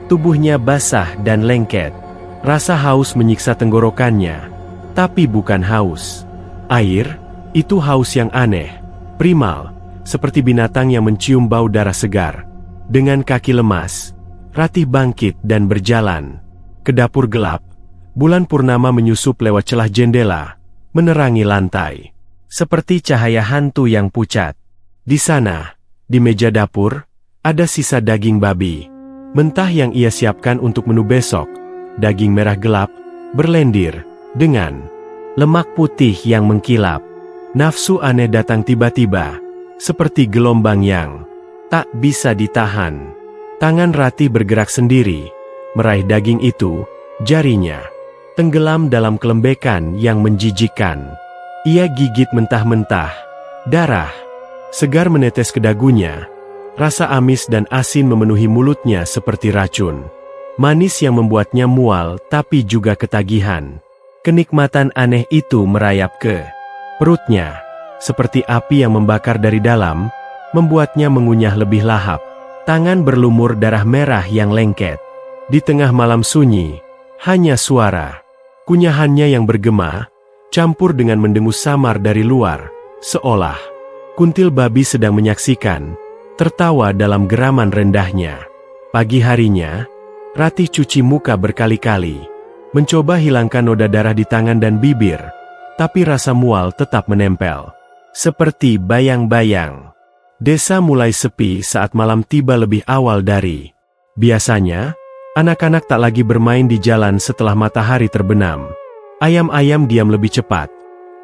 Tubuhnya basah dan lengket. Rasa haus menyiksa tenggorokannya. Tapi bukan haus air, itu haus yang aneh, primal, seperti binatang yang mencium bau darah segar. Dengan kaki lemas, Ratih bangkit dan berjalan ke dapur gelap. Bulan purnama menyusup lewat celah jendela, menerangi lantai. Seperti cahaya hantu yang pucat. Di sana, di meja dapur, ada sisa daging babi mentah yang ia siapkan untuk menu besok. Daging merah gelap, berlendir, dengan lemak putih yang mengkilap. Nafsu aneh datang tiba-tiba, seperti gelombang yang tak bisa ditahan. Tangan Ratih bergerak sendiri, meraih daging itu, jarinya tenggelam dalam kelembekan yang menjijikkan. Ia gigit mentah-mentah, darah segar menetes ke dagunya. Rasa amis dan asin memenuhi mulutnya seperti racun. Manis yang membuatnya mual tapi juga ketagihan. Kenikmatan aneh itu merayap ke perutnya, seperti api yang membakar dari dalam, membuatnya mengunyah lebih lahap. Tangan berlumur darah merah yang lengket. Di tengah malam sunyi, hanya suara kunyahannya yang bergema, campur dengan mendengus samar dari luar, seolah kuntil babi sedang menyaksikan, tertawa dalam geraman rendahnya. Pagi harinya, Ratih cuci muka berkali-kali, mencoba hilangkan noda darah di tangan dan bibir, tapi rasa mual tetap menempel. Seperti bayang-bayang. Desa mulai sepi saat malam tiba lebih awal dari biasanya. Anak-anak tak lagi bermain di jalan setelah matahari terbenam. Ayam-ayam diam lebih cepat,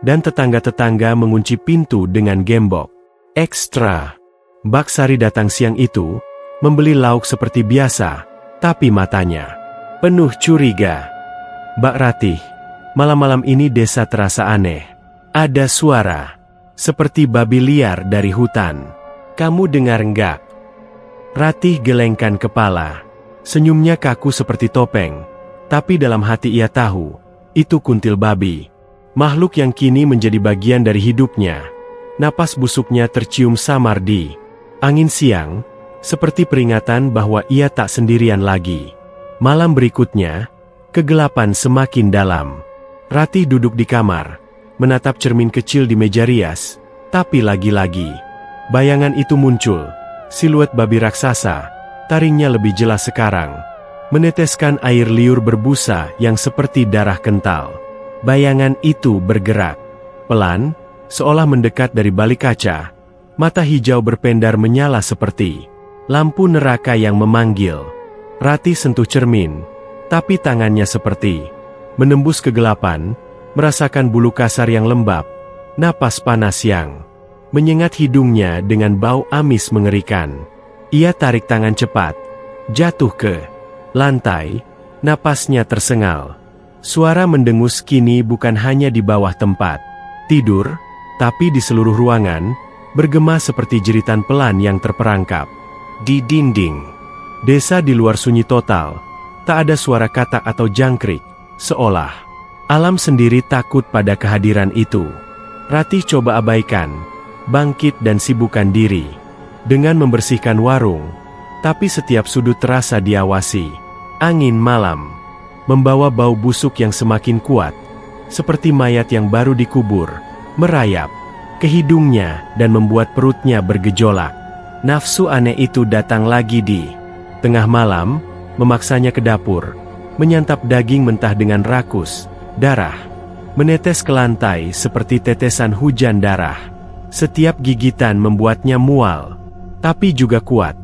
dan tetangga-tetangga mengunci pintu dengan gembok. Ekstra. Mbak Sari datang siang itu, membeli lauk seperti biasa, tapi matanya penuh curiga. Mbak Ratih, malam-malam ini desa terasa aneh. Ada suara, seperti babi liar dari hutan. Kamu dengar enggak? Ratih gelengkan kepala. Senyumnya kaku seperti topeng, tapi dalam hati ia tahu, itu kuntil babi. Makhluk yang kini menjadi bagian dari hidupnya. Napas busuknya tercium samar di angin siang, seperti peringatan bahwa ia tak sendirian lagi. Malam berikutnya, kegelapan semakin dalam. Ratih duduk di kamar, menatap cermin kecil di meja rias, tapi lagi-lagi bayangan itu muncul, siluet babi raksasa. Taringnya lebih jelas sekarang, meneteskan air liur berbusa yang seperti darah kental. Bayangan itu bergerak pelan, seolah mendekat dari balik kaca. Mata hijau berpendar menyala seperti lampu neraka yang memanggil. Ratih sentuh cermin, tapi tangannya seperti menembus kegelapan, merasakan bulu kasar yang lembab, napas panas yang menyengat hidungnya dengan bau amis mengerikan. Ia tarik tangan cepat, jatuh ke lantai, napasnya tersengal. Suara mendengus kini bukan hanya di bawah tempat tidur, tapi di seluruh ruangan, bergema seperti jeritan pelan yang terperangkap di dinding. Desa di luar sunyi total, tak ada suara katak atau jangkrik, seolah alam sendiri takut pada kehadiran itu. Ratih coba abaikan, bangkit dan sibukkan diri dengan membersihkan warung, tapi setiap sudut terasa diawasi. Angin malam membawa bau busuk yang semakin kuat, seperti mayat yang baru dikubur, merayap ke hidungnya dan membuat perutnya bergejolak. Nafsu aneh itu datang lagi di tengah malam, memaksanya ke dapur, menyantap daging mentah dengan rakus. Darah menetes ke lantai seperti tetesan hujan darah. Setiap gigitan membuatnya mual, tapi juga kuat,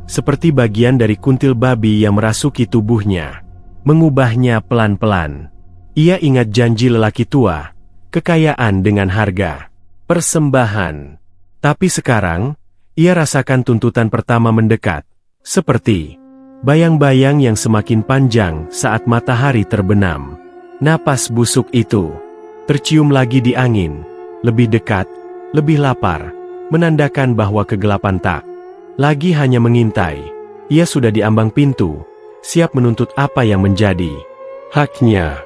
seperti bagian dari kuntil babi yang merasuki tubuhnya, mengubahnya pelan-pelan. Ia ingat janji lelaki tua, kekayaan dengan harga persembahan. Tapi sekarang, ia rasakan tuntutan pertama mendekat, seperti bayang-bayang yang semakin panjang saat matahari terbenam. Napas busuk itu tercium lagi di angin, lebih dekat, lebih lapar, menandakan bahwa kegelapan tak lagi hanya mengintai. Ia sudah di ambang pintu, siap menuntut apa yang menjadi haknya.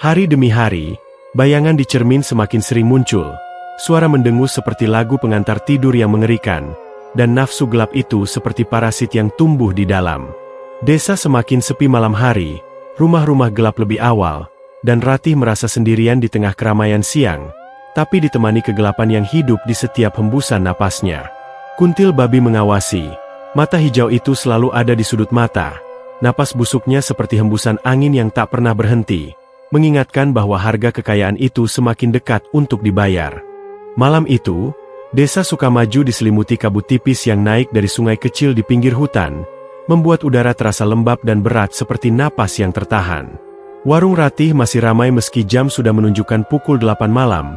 Hari demi hari, bayangan di cermin semakin sering muncul. Suara mendengus seperti lagu pengantar tidur yang mengerikan, dan nafsu gelap itu seperti parasit yang tumbuh di dalam. Desa semakin sepi malam hari, rumah-rumah gelap lebih awal, dan Ratih merasa sendirian di tengah keramaian siang, tapi ditemani kegelapan yang hidup di setiap hembusan napasnya. Kuntil babi mengawasi, mata hijau itu selalu ada di sudut mata, Napas busuknya seperti hembusan angin yang tak pernah berhenti, mengingatkan bahwa harga kekayaan itu semakin dekat untuk dibayar. Malam itu, desa Sukamaju diselimuti kabut tipis yang naik dari sungai kecil di pinggir hutan, membuat udara terasa lembab dan berat seperti napas yang tertahan. Warung Ratih masih ramai meski jam sudah menunjukkan pukul 8 malam.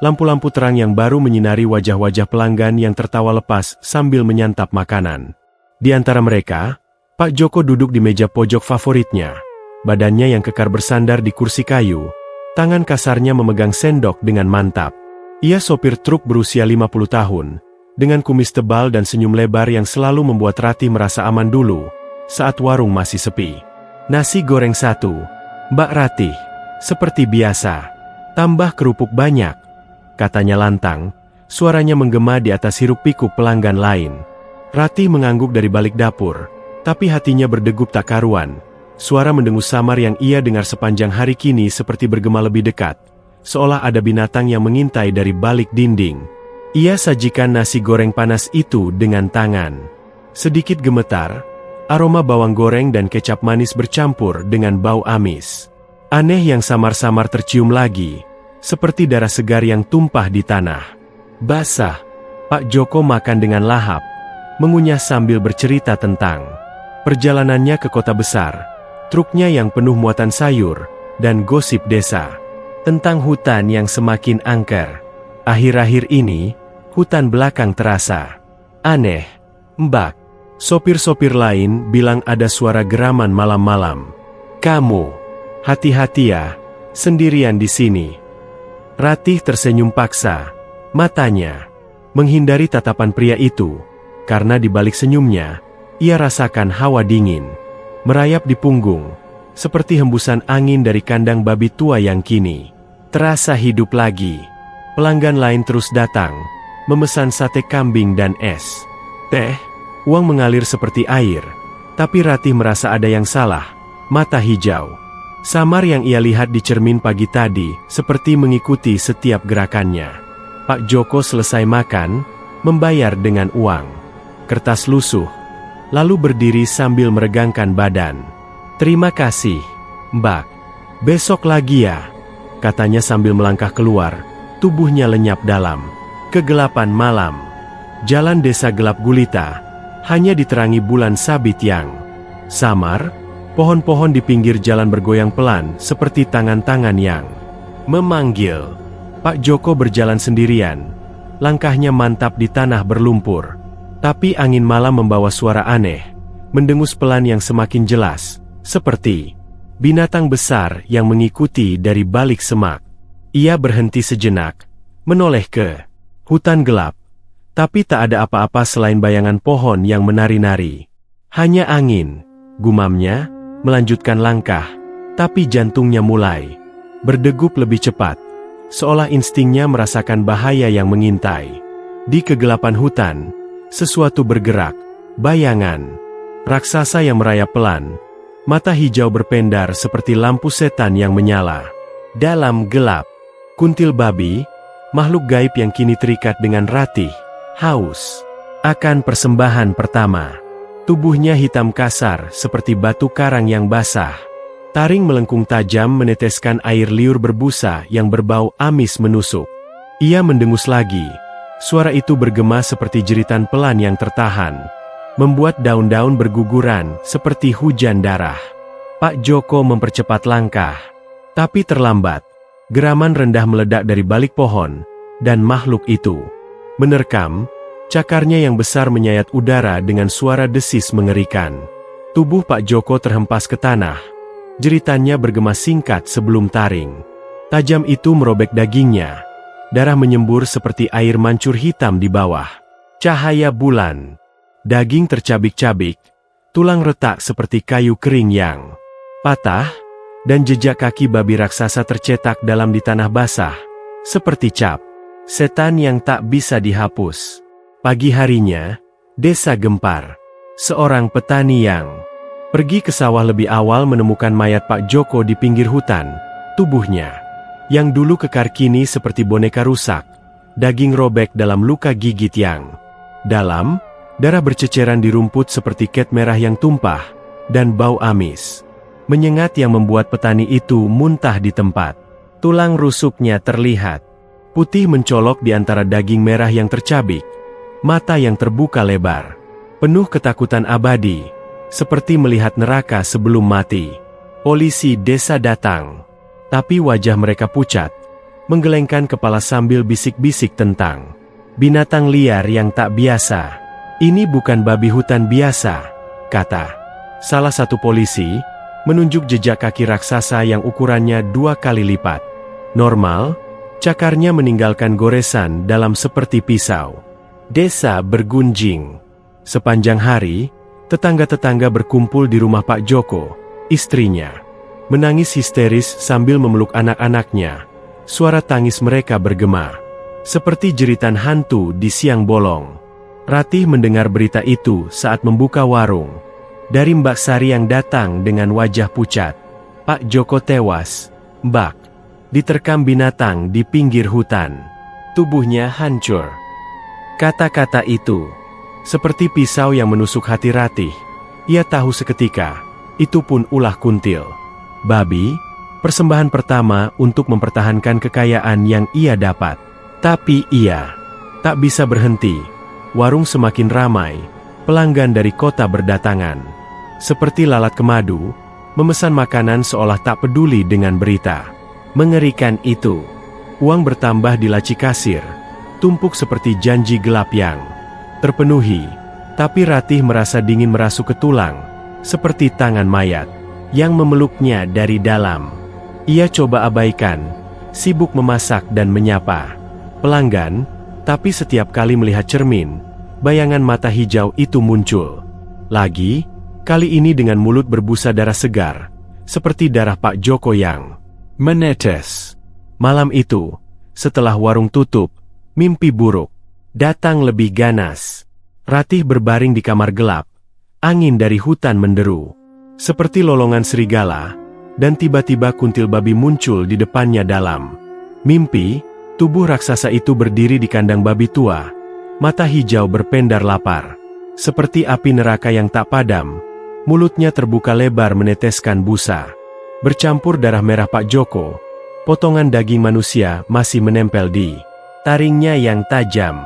Lampu-lampu terang yang baru menyinari wajah-wajah pelanggan yang tertawa lepas sambil menyantap makanan. Di antara mereka, Pak Joko duduk di meja pojok favoritnya. Badannya yang kekar bersandar di kursi kayu, tangan kasarnya memegang sendok dengan mantap. Ia sopir truk berusia 50 tahun, dengan kumis tebal dan senyum lebar yang selalu membuat Ratih merasa aman dulu, saat warung masih sepi. Nasi goreng 1, Mbak Ratih. Seperti biasa. Tambah kerupuk banyak, katanya lantang, suaranya menggema di atas hiruk-pikuk pelanggan lain. Ratih mengangguk dari balik dapur, tapi hatinya berdegup tak karuan. Suara mendengus samar yang ia dengar sepanjang hari kini seperti bergema lebih dekat, seolah ada binatang yang mengintai dari balik dinding. Ia sajikan nasi goreng panas itu dengan tangan. Sedikit gemetar, aroma bawang goreng dan kecap manis bercampur dengan bau amis. Aneh yang samar-samar tercium lagi, seperti darah segar yang tumpah di tanah. Basah, Pak Joko makan dengan lahap, mengunyah sambil bercerita tentang perjalanannya ke kota besar, truknya yang penuh muatan sayur, dan gosip desa. Tentang hutan yang semakin angker. Akhir-akhir ini, hutan belakang terasa aneh, Mbak. Sopir-sopir lain bilang ada suara geraman malam-malam. Kamu, hati-hati ya, sendirian di sini. Ratih tersenyum paksa, matanya menghindari tatapan pria itu, karena di balik senyumnya, ia rasakan hawa dingin, merayap di punggung, seperti hembusan angin dari kandang babi tua yang kini terasa hidup lagi. Pelanggan lain terus datang, memesan sate kambing dan es teh. Uang mengalir seperti air, tapi Ratih merasa ada yang salah. Mata hijau samar yang ia lihat di cermin pagi tadi, seperti mengikuti setiap gerakannya. Pak Joko selesai makan, membayar dengan uang kertas lusuh, lalu berdiri sambil meregangkan badan. Terima kasih, Mbak. Besok lagi ya, katanya sambil melangkah keluar, tubuhnya lenyap dalam kegelapan malam. Jalan desa gelap gulita, hanya diterangi bulan sabit yang samar. Pohon-pohon di pinggir jalan bergoyang pelan seperti tangan-tangan yang memanggil. Pak Joko berjalan sendirian, langkahnya mantap di tanah berlumpur. Tapi angin malam membawa suara aneh, mendengus pelan yang semakin jelas, seperti binatang besar yang mengikuti dari balik semak. Ia berhenti sejenak, menoleh ke hutan gelap, tapi tak ada apa-apa selain bayangan pohon yang menari-nari. Hanya angin, gumamnya, melanjutkan langkah, tapi jantungnya mulai berdegup lebih cepat, seolah instingnya merasakan bahaya yang mengintai. Di kegelapan hutan, sesuatu bergerak, bayangan raksasa yang merayap pelan, mata hijau berpendar seperti lampu setan yang menyala. Dalam gelap, kuntil babi, makhluk gaib yang kini terikat dengan Ratih, haus akan persembahan pertama. Tubuhnya hitam kasar seperti batu karang yang basah. Taring melengkung tajam meneteskan air liur berbusa yang berbau amis menusuk. Ia mendengus lagi. Suara itu bergema seperti jeritan pelan yang tertahan, membuat daun-daun berguguran seperti hujan darah. Pak Joko mempercepat langkah, tapi terlambat. Geraman rendah meledak dari balik pohon, dan makhluk itu menerkam. Cakarnya yang besar menyayat udara dengan suara desis mengerikan. Tubuh Pak Joko terhempas ke tanah. Jeritannya bergema singkat sebelum taring tajam itu merobek dagingnya. Darah menyembur seperti air mancur hitam di bawah cahaya bulan. Daging tercabik-cabik, tulang retak seperti kayu kering yang patah, dan jejak kaki babi raksasa tercetak dalam di tanah basah, seperti cap setan yang tak bisa dihapus. Pagi harinya, desa gempar. Seorang petani yang pergi ke sawah lebih awal menemukan mayat Pak Joko di pinggir hutan. Tubuhnya, yang dulu kekar kini seperti boneka rusak. Daging robek dalam luka gigit yang dalam, darah berceceran di rumput seperti cat merah yang tumpah. dan bau amis menyengat yang membuat petani itu muntah di tempat. Tulang rusuknya terlihat putih mencolok di antara daging merah yang tercabik, mata yang terbuka lebar, penuh ketakutan abadi, seperti melihat neraka sebelum mati. Polisi desa datang, tapi wajah mereka pucat, menggelengkan kepala sambil bisik-bisik tentang binatang liar yang tak biasa. Ini bukan babi hutan biasa, kata salah satu polisi, menunjuk jejak kaki raksasa yang ukurannya 2 kali lipat normal, cakarnya meninggalkan goresan dalam seperti pisau. Desa bergunjing. Sepanjang hari, tetangga-tetangga berkumpul di rumah Pak Joko, istrinya. Menangis histeris sambil memeluk anak-anaknya. Suara tangis mereka bergema, seperti jeritan hantu di siang bolong. Ratih mendengar berita itu saat membuka warung. Dari Mbak Sari yang datang dengan wajah pucat. Pak Joko tewas, Mbak. Diterkam binatang di pinggir hutan. Tubuhnya hancur. Kata-kata itu seperti pisau yang menusuk hati Ratih. Ia tahu seketika, itu pun ulah kuntil. Babi, persembahan pertama untuk mempertahankan kekayaan yang ia dapat. Tapi ia tak bisa berhenti. Warung semakin ramai, pelanggan dari kota berdatangan. Seperti lalat kemadu, memesan makanan seolah tak peduli dengan berita. Mengerikan itu. Uang bertambah di laci kasir, tumpuk seperti janji gelap yang terpenuhi. Tapi Ratih merasa dingin merasuk ke tulang, seperti tangan mayat yang memeluknya dari dalam. Ia coba abaikan, sibuk memasak dan menyapa pelanggan, tapi setiap kali melihat cermin, bayangan mata hijau itu muncul. Lagi, kali ini dengan mulut berbusa darah segar, seperti darah Pak Joko yang menetes. Malam itu, setelah warung tutup, mimpi buruk datang lebih ganas. Ratih berbaring di kamar gelap, angin dari hutan menderu, seperti lolongan serigala, dan tiba-tiba kuntil babi muncul di depannya dalam mimpi. Tubuh raksasa itu berdiri di kandang babi tua, mata hijau berpendar lapar, seperti api neraka yang tak padam. Mulutnya terbuka lebar meneteskan busa. Bercampur darah merah Pak Joko, potongan daging manusia masih menempel di taringnya yang tajam.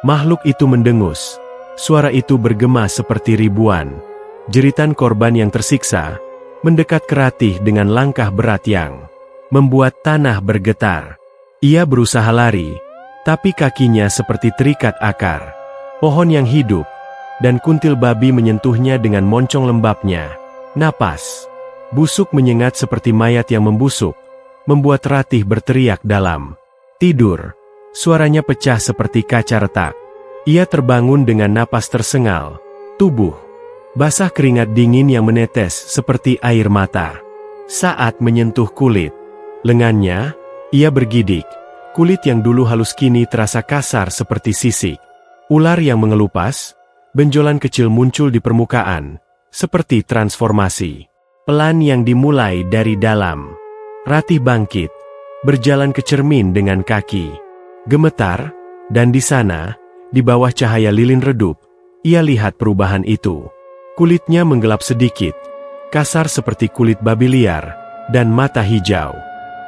Makhluk itu mendengus. Suara itu bergema seperti ribuan jeritan korban yang tersiksa, mendekat ke Ratih dengan langkah berat yang membuat tanah bergetar. Ia berusaha lari, tapi kakinya seperti terikat akar pohon yang hidup, dan kuntil babi menyentuhnya dengan moncong lembabnya. Napas busuk menyengat seperti mayat yang membusuk, membuat Ratih berteriak dalam tidur. Suaranya pecah seperti kaca retak. Ia terbangun dengan napas tersengal, tubuh basah keringat dingin yang menetes seperti air mata. Saat menyentuh kulit lengannya, ia bergidik. Kulit yang dulu halus kini terasa kasar seperti sisik. Ular yang mengelupas, benjolan kecil muncul di permukaan, seperti transformasi pelan yang dimulai dari dalam. Ratih bangkit, berjalan ke cermin dengan kaki gemetar, dan di sana, di bawah cahaya lilin redup, ia lihat perubahan itu. Kulitnya menggelap sedikit, kasar seperti kulit babi liar, dan mata hijau.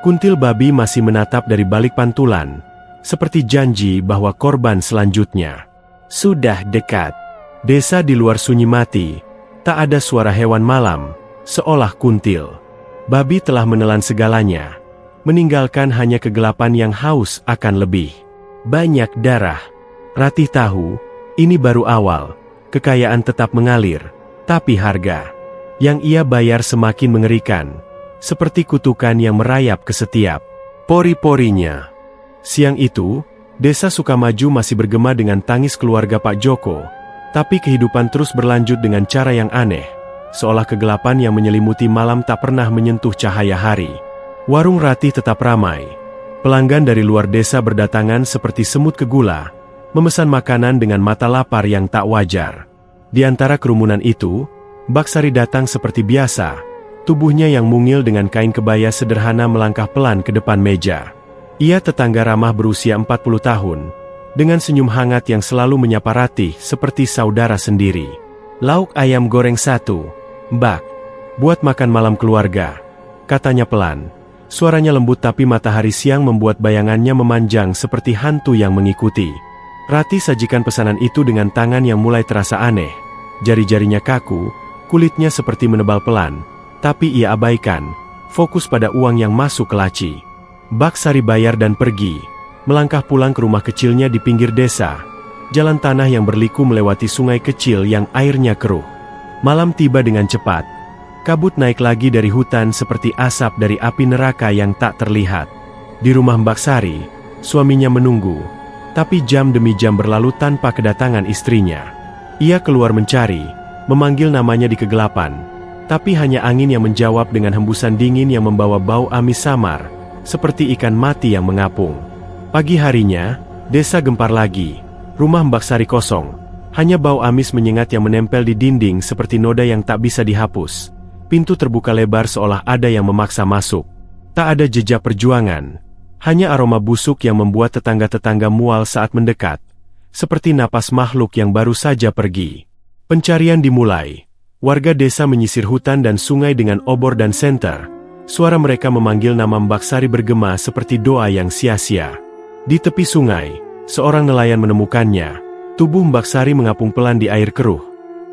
Kuntil babi masih menatap dari balik pantulan, seperti janji bahwa korban selanjutnya sudah dekat. Desa di luar sunyi mati, tak ada suara hewan malam, seolah kuntil babi telah menelan segalanya, meninggalkan hanya kegelapan yang haus akan lebih banyak darah. Ratih tahu, ini baru awal, kekayaan tetap mengalir, tapi harga yang ia bayar semakin mengerikan, seperti kutukan yang merayap ke setiap pori-porinya. Siang itu, desa Sukamaju masih bergema dengan tangis keluarga Pak Joko, tapi kehidupan terus berlanjut dengan cara yang aneh, seolah kegelapan yang menyelimuti malam tak pernah menyentuh cahaya hari. Warung Ratih tetap ramai. Pelanggan dari luar desa berdatangan seperti semut ke gula, memesan makanan dengan mata lapar yang tak wajar. Di antara kerumunan itu, Mbak Sari datang seperti biasa, tubuhnya yang mungil dengan kain kebaya sederhana melangkah pelan ke depan meja. Ia tetangga ramah berusia 40 tahun, dengan senyum hangat yang selalu menyapa Ratih seperti saudara sendiri. Lauk ayam goreng 1, "Mbak, buat makan malam keluarga," katanya pelan. Suaranya lembut tapi matahari siang membuat bayangannya memanjang seperti hantu yang mengikuti. Rati sajikan pesanan itu dengan tangan yang mulai terasa aneh. Jari-jarinya kaku, kulitnya seperti menebal pelan, tapi ia abaikan, fokus pada uang yang masuk ke laci. Baksari bayar dan pergi, melangkah pulang ke rumah kecilnya di pinggir desa. Jalan tanah yang berliku melewati sungai kecil yang airnya keruh. Malam tiba dengan cepat. Kabut naik lagi dari hutan seperti asap dari api neraka yang tak terlihat. Di rumah Mbak Sari, suaminya menunggu. Tapi jam demi jam berlalu tanpa kedatangan istrinya. Ia keluar mencari, memanggil namanya di kegelapan. Tapi hanya angin yang menjawab dengan hembusan dingin yang membawa bau amis samar, seperti ikan mati yang mengapung. Pagi harinya, desa gempar lagi. Rumah Mbak Sari kosong. Hanya bau amis menyengat yang menempel di dinding seperti noda yang tak bisa dihapus. Pintu terbuka lebar seolah ada yang memaksa masuk. Tak ada jejak perjuangan. Hanya aroma busuk yang membuat tetangga-tetangga mual saat mendekat. Seperti napas makhluk yang baru saja pergi. Pencarian dimulai. Warga desa menyisir hutan dan sungai dengan obor dan senter. Suara mereka memanggil nama Mbak Sari bergema seperti doa yang sia-sia. Di tepi sungai, seorang nelayan menemukannya. Tubuh Mbak Sari mengapung pelan di air keruh.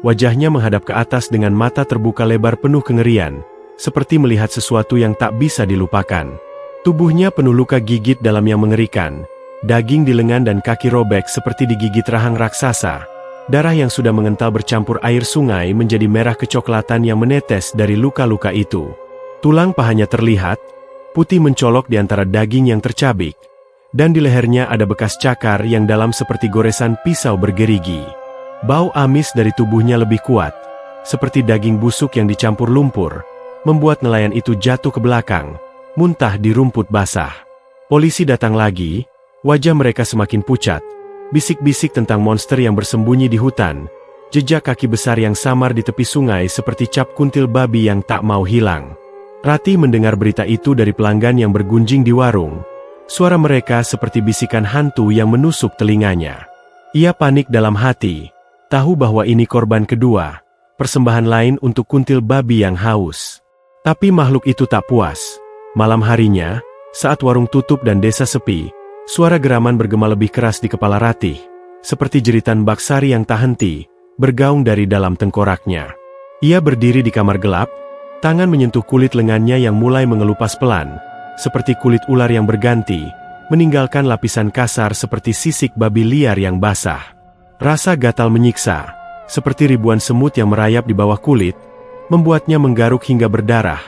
Wajahnya menghadap ke atas dengan mata terbuka lebar penuh kengerian, seperti melihat sesuatu yang tak bisa dilupakan. Tubuhnya penuh luka gigit dalam yang mengerikan. Daging di lengan dan kaki robek seperti digigit rahang raksasa. Darah yang sudah mengental bercampur air sungai menjadi merah kecoklatan yang menetes dari luka-luka itu. Tulang pahanya terlihat, putih mencolok di antara daging yang tercabik. Dan di lehernya ada bekas cakar yang dalam seperti goresan pisau bergerigi. Bau amis dari tubuhnya lebih kuat, seperti daging busuk yang dicampur lumpur, membuat nelayan itu jatuh ke belakang, muntah di rumput basah. Polisi datang lagi, wajah mereka semakin pucat, bisik-bisik tentang monster yang bersembunyi di hutan, jejak kaki besar yang samar di tepi sungai seperti cap kuntil babi yang tak mau hilang. Rati mendengar berita itu dari pelanggan yang bergunjing di warung. Suara mereka seperti bisikan hantu yang menusuk telinganya. Ia panik dalam hati. Tahu bahwa ini korban kedua, persembahan lain untuk kuntil babi yang haus. Tapi makhluk itu tak puas. Malam harinya, saat warung tutup dan desa sepi, suara geraman bergema lebih keras di kepala Ratih, seperti jeritan Mbak Sari yang tak henti, bergaung dari dalam tengkoraknya. Ia berdiri di kamar gelap, tangan menyentuh kulit lengannya yang mulai mengelupas pelan, seperti kulit ular yang berganti, meninggalkan lapisan kasar seperti sisik babi liar yang basah. Rasa gatal menyiksa, seperti ribuan semut yang merayap di bawah kulit, membuatnya menggaruk hingga berdarah.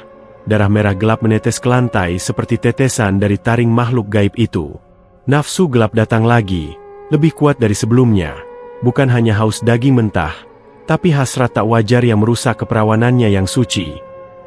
Darah merah gelap menetes ke lantai seperti tetesan dari taring makhluk gaib itu. Nafsu gelap datang lagi, lebih kuat dari sebelumnya. Bukan hanya haus daging mentah, tapi hasrat tak wajar yang merusak keperawanannya yang suci.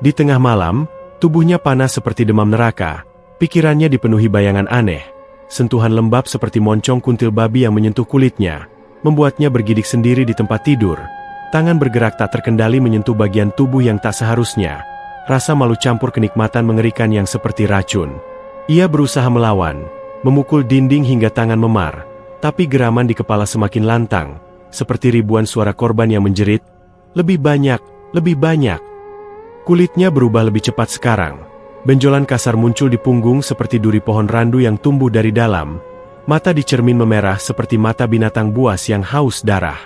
Di tengah malam, tubuhnya panas seperti demam neraka, pikirannya dipenuhi bayangan aneh. Sentuhan lembab seperti moncong kuntil babi yang menyentuh kulitnya, membuatnya bergidik sendiri di tempat tidur. Tangan bergerak tak terkendali menyentuh bagian tubuh yang tak seharusnya. Rasa malu campur kenikmatan mengerikan yang seperti racun. Ia berusaha melawan, memukul dinding hingga tangan memar, tapi geraman di kepala semakin lantang, seperti ribuan suara korban yang menjerit, "Lebih banyak, lebih banyak." Kulitnya berubah lebih cepat sekarang. Benjolan kasar muncul di punggung seperti duri pohon randu yang tumbuh dari dalam. Mata di cermin memerah seperti mata binatang buas yang haus darah.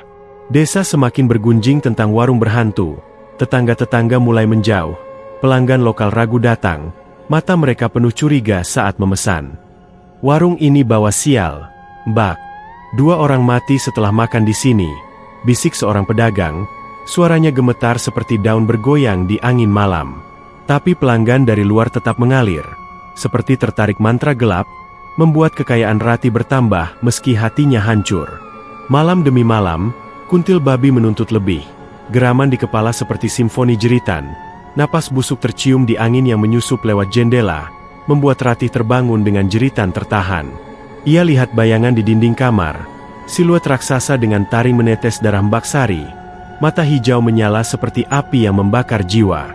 Desa semakin bergunjing tentang warung berhantu. Tetangga-tetangga mulai menjauh. Pelanggan lokal ragu datang. Mata mereka penuh curiga saat memesan. "Warung ini bawa sial, Mbak. 2 orang mati setelah makan di sini," bisik seorang pedagang. Suaranya gemetar seperti daun bergoyang di angin malam. Tapi pelanggan dari luar tetap mengalir. Seperti tertarik mantra gelap, membuat kekayaan Rati bertambah meski hatinya hancur. Malam demi malam, kuntil babi menuntut lebih. Geraman di kepala seperti simfoni jeritan. Napas busuk tercium di angin yang menyusup lewat jendela, membuat Rati terbangun dengan jeritan tertahan. Ia lihat bayangan di dinding kamar. Siluet raksasa dengan taring menetes darah Mbak Sari. Mata hijau menyala seperti api yang membakar jiwa.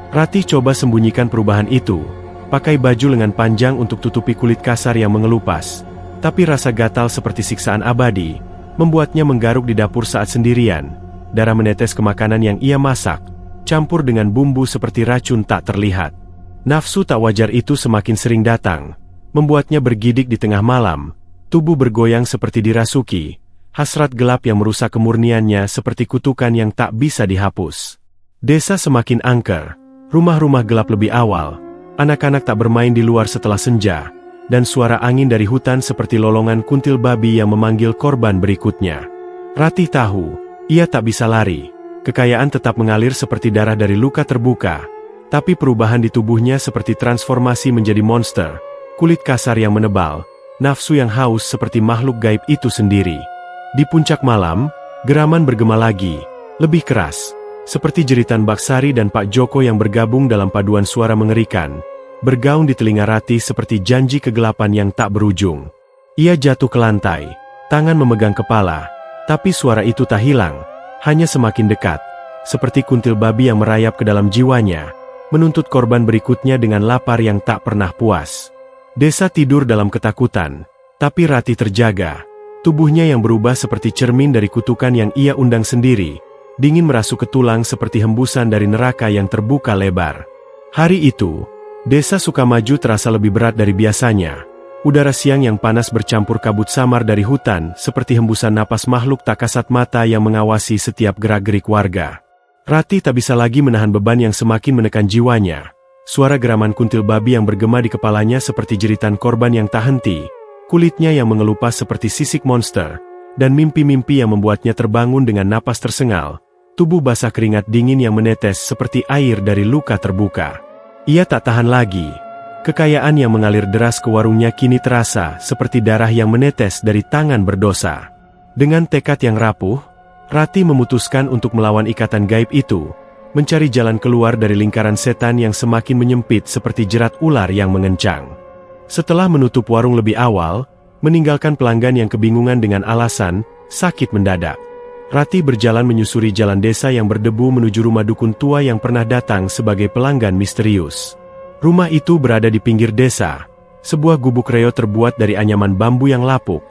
Rati coba sembunyikan perubahan itu. Pakai baju lengan panjang untuk tutupi kulit kasar yang mengelupas. Tapi rasa gatal seperti siksaan abadi, membuatnya menggaruk di dapur saat sendirian. Darah menetes ke makanan yang ia masak, campur dengan bumbu seperti racun tak terlihat. Nafsu tak wajar itu semakin sering datang, membuatnya bergidik di tengah malam, tubuh bergoyang seperti dirasuki, hasrat gelap yang merusak kemurniannya seperti kutukan yang tak bisa dihapus. Desa semakin angker, rumah-rumah gelap lebih awal, anak-anak tak bermain di luar setelah senja, dan suara angin dari hutan seperti lolongan kuntil babi yang memanggil korban berikutnya. Ratih tahu, ia tak bisa lari, kekayaan tetap mengalir seperti darah dari luka terbuka, tapi perubahan di tubuhnya seperti transformasi menjadi monster, kulit kasar yang menebal, nafsu yang haus seperti makhluk gaib itu sendiri. Di puncak malam, geraman bergema lagi, lebih keras, seperti jeritan Baksari dan Pak Joko yang bergabung dalam paduan suara mengerikan, bergaung di telinga Ratih seperti janji kegelapan yang tak berujung. Ia jatuh ke lantai, tangan memegang kepala, tapi suara itu tak hilang, hanya semakin dekat, seperti kuntil babi yang merayap ke dalam jiwanya, menuntut korban berikutnya dengan lapar yang tak pernah puas. Desa tidur dalam ketakutan, tapi Ratih terjaga. Tubuhnya yang berubah seperti cermin dari kutukan yang ia undang sendiri, dingin merasuk ke tulang seperti hembusan dari neraka yang terbuka lebar. Hari itu, Desa Sukamaju terasa lebih berat dari biasanya. Udara siang yang panas bercampur kabut samar dari hutan, seperti hembusan napas makhluk tak kasat mata yang mengawasi setiap gerak-gerik warga. Ratih tak bisa lagi menahan beban yang semakin menekan jiwanya. Suara geraman kuntil babi yang bergema di kepalanya seperti jeritan korban yang tak henti, kulitnya yang mengelupas seperti sisik monster, dan mimpi-mimpi yang membuatnya terbangun dengan napas tersengal, tubuh basah keringat dingin yang menetes seperti air dari luka terbuka. Ia tak tahan lagi. Kekayaan yang mengalir deras ke warungnya kini terasa seperti darah yang menetes dari tangan berdosa. Dengan tekad yang rapuh, Ratih memutuskan untuk melawan ikatan gaib itu, mencari jalan keluar dari lingkaran setan yang semakin menyempit seperti jerat ular yang mengencang. Setelah menutup warung lebih awal, meninggalkan pelanggan yang kebingungan dengan alasan sakit mendadak, Ratih berjalan menyusuri jalan desa yang berdebu menuju rumah dukun tua yang pernah datang sebagai pelanggan misterius. Rumah itu berada di pinggir desa, sebuah gubuk reo terbuat dari anyaman bambu yang lapuk,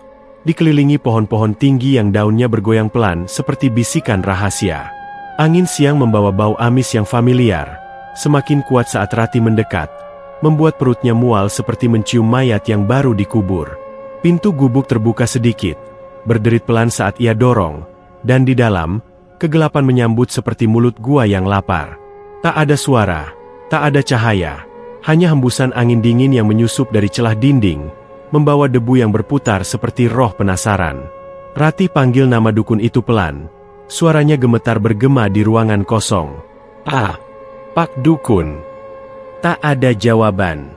dikelilingi pohon-pohon tinggi yang daunnya bergoyang pelan seperti bisikan rahasia. Angin siang membawa bau amis yang familiar, semakin kuat saat Ratih mendekat, membuat perutnya mual seperti mencium mayat yang baru dikubur. Pintu gubuk terbuka sedikit, berderit pelan saat ia dorong, dan di dalam, kegelapan menyambut seperti mulut gua yang lapar. Tak ada suara, tak ada cahaya, hanya hembusan angin dingin yang menyusup dari celah dinding, membawa debu yang berputar seperti roh penasaran. Ratih panggil nama dukun itu pelan, suaranya gemetar bergema di ruangan kosong. "Ah, Pak Dukun." Tak ada jawaban.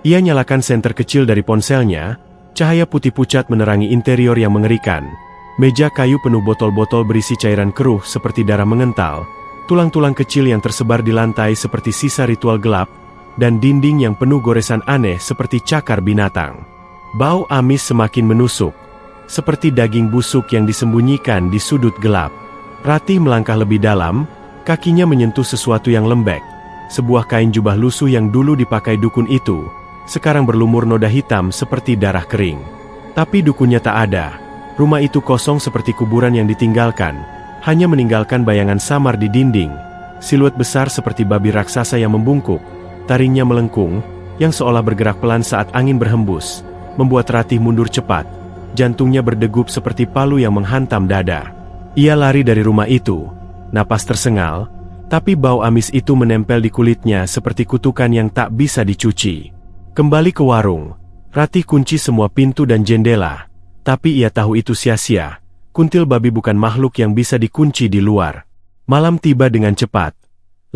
Ia nyalakan senter kecil dari ponselnya, cahaya putih pucat menerangi interior yang mengerikan. Meja kayu penuh botol-botol berisi cairan keruh seperti darah mengental, tulang-tulang kecil yang tersebar di lantai seperti sisa ritual gelap, dan dinding yang penuh goresan aneh seperti cakar binatang. Bau amis semakin menusuk, seperti daging busuk yang disembunyikan di sudut gelap. Ratih melangkah lebih dalam, kakinya menyentuh sesuatu yang lembek. Sebuah kain jubah lusuh yang dulu dipakai dukun itu, sekarang berlumur noda hitam seperti darah kering. Tapi dukunnya tak ada. Rumah itu kosong seperti kuburan yang ditinggalkan, hanya meninggalkan bayangan samar di dinding. Siluet besar seperti babi raksasa yang membungkuk, taringnya melengkung, yang seolah bergerak pelan saat angin berhembus, membuat Ratih mundur cepat. Jantungnya berdegup seperti palu yang menghantam dada. Ia lari dari rumah itu, napas tersengal, tapi bau amis itu menempel di kulitnya seperti kutukan yang tak bisa dicuci. Kembali ke warung, Ratih kunci semua pintu dan jendela, tapi ia tahu itu sia-sia. Kuntil babi bukan makhluk yang bisa dikunci di luar. Malam tiba dengan cepat.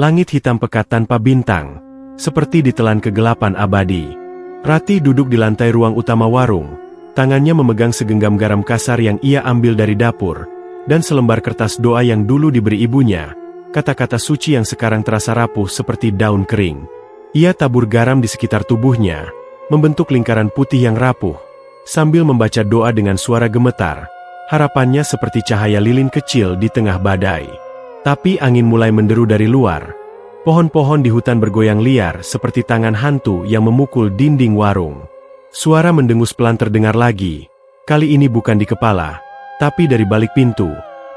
Langit hitam pekat tanpa bintang, seperti ditelan kegelapan abadi. Ratih duduk di lantai ruang utama warung, tangannya memegang segenggam garam kasar yang ia ambil dari dapur, dan selembar kertas doa yang dulu diberi ibunya. Kata-kata suci yang sekarang terasa rapuh seperti daun kering. Ia tabur garam di sekitar tubuhnya, membentuk lingkaran putih yang rapuh, sambil membaca doa dengan suara gemetar. Harapannya seperti cahaya lilin kecil di tengah badai. Tapi angin mulai menderu dari luar. Pohon-pohon di hutan bergoyang liar seperti tangan hantu yang memukul dinding warung. Suara mendengus pelan terdengar lagi. Kali ini bukan di kepala, tapi dari balik pintu.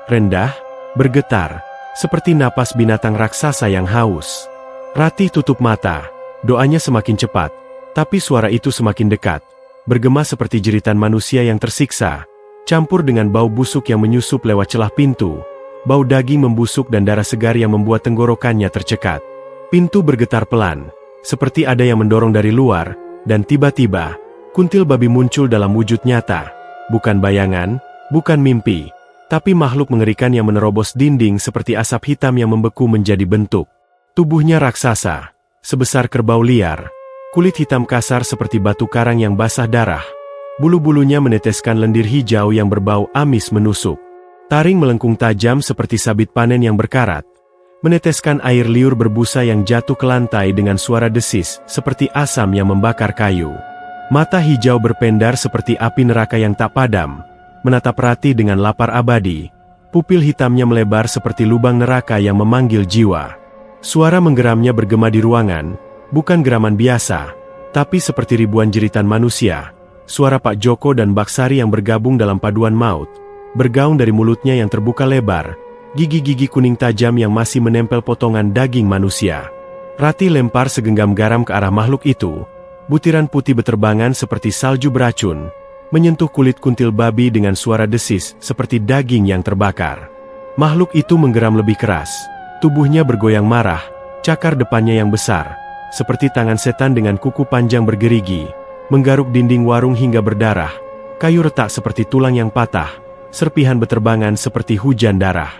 Rendah, bergetar, seperti napas binatang raksasa yang haus. Ratih tutup mata, doanya semakin cepat, tapi suara itu semakin dekat, bergema seperti jeritan manusia yang tersiksa, campur dengan bau busuk yang menyusup lewat celah pintu, bau daging membusuk dan darah segar yang membuat tenggorokannya tercekat. Pintu bergetar pelan, seperti ada yang mendorong dari luar, dan tiba-tiba, kuntil babi muncul dalam wujud nyata. Bukan bayangan, bukan mimpi, tapi makhluk mengerikan yang menerobos dinding seperti asap hitam yang membeku menjadi bentuk. Tubuhnya raksasa, sebesar kerbau liar, kulit hitam kasar seperti batu karang yang basah darah. Bulu-bulunya meneteskan lendir hijau yang berbau amis menusuk. Taring melengkung tajam seperti sabit panen yang berkarat, meneteskan air liur berbusa yang jatuh ke lantai dengan suara desis seperti asam yang membakar kayu. Mata hijau berpendar seperti api neraka yang tak padam, menatap Ratih dengan lapar abadi. Pupil hitamnya melebar seperti lubang neraka yang memanggil jiwa. Suara menggeramnya bergema di ruangan, bukan geraman biasa, tapi seperti ribuan jeritan manusia. Suara Pak Joko dan Baksari yang bergabung dalam paduan maut, bergaung dari mulutnya yang terbuka lebar, gigi-gigi kuning tajam yang masih menempel potongan daging manusia. Ratih lempar segenggam garam ke arah makhluk itu. Butiran putih beterbangan seperti salju beracun, menyentuh kulit kuntil babi dengan suara desis seperti daging yang terbakar. Makhluk itu menggeram lebih keras. Tubuhnya bergoyang marah, cakar depannya yang besar, seperti tangan setan dengan kuku panjang bergerigi, menggaruk dinding warung hingga berdarah. Kayu retak seperti tulang yang patah, serpihan beterbangan seperti hujan darah.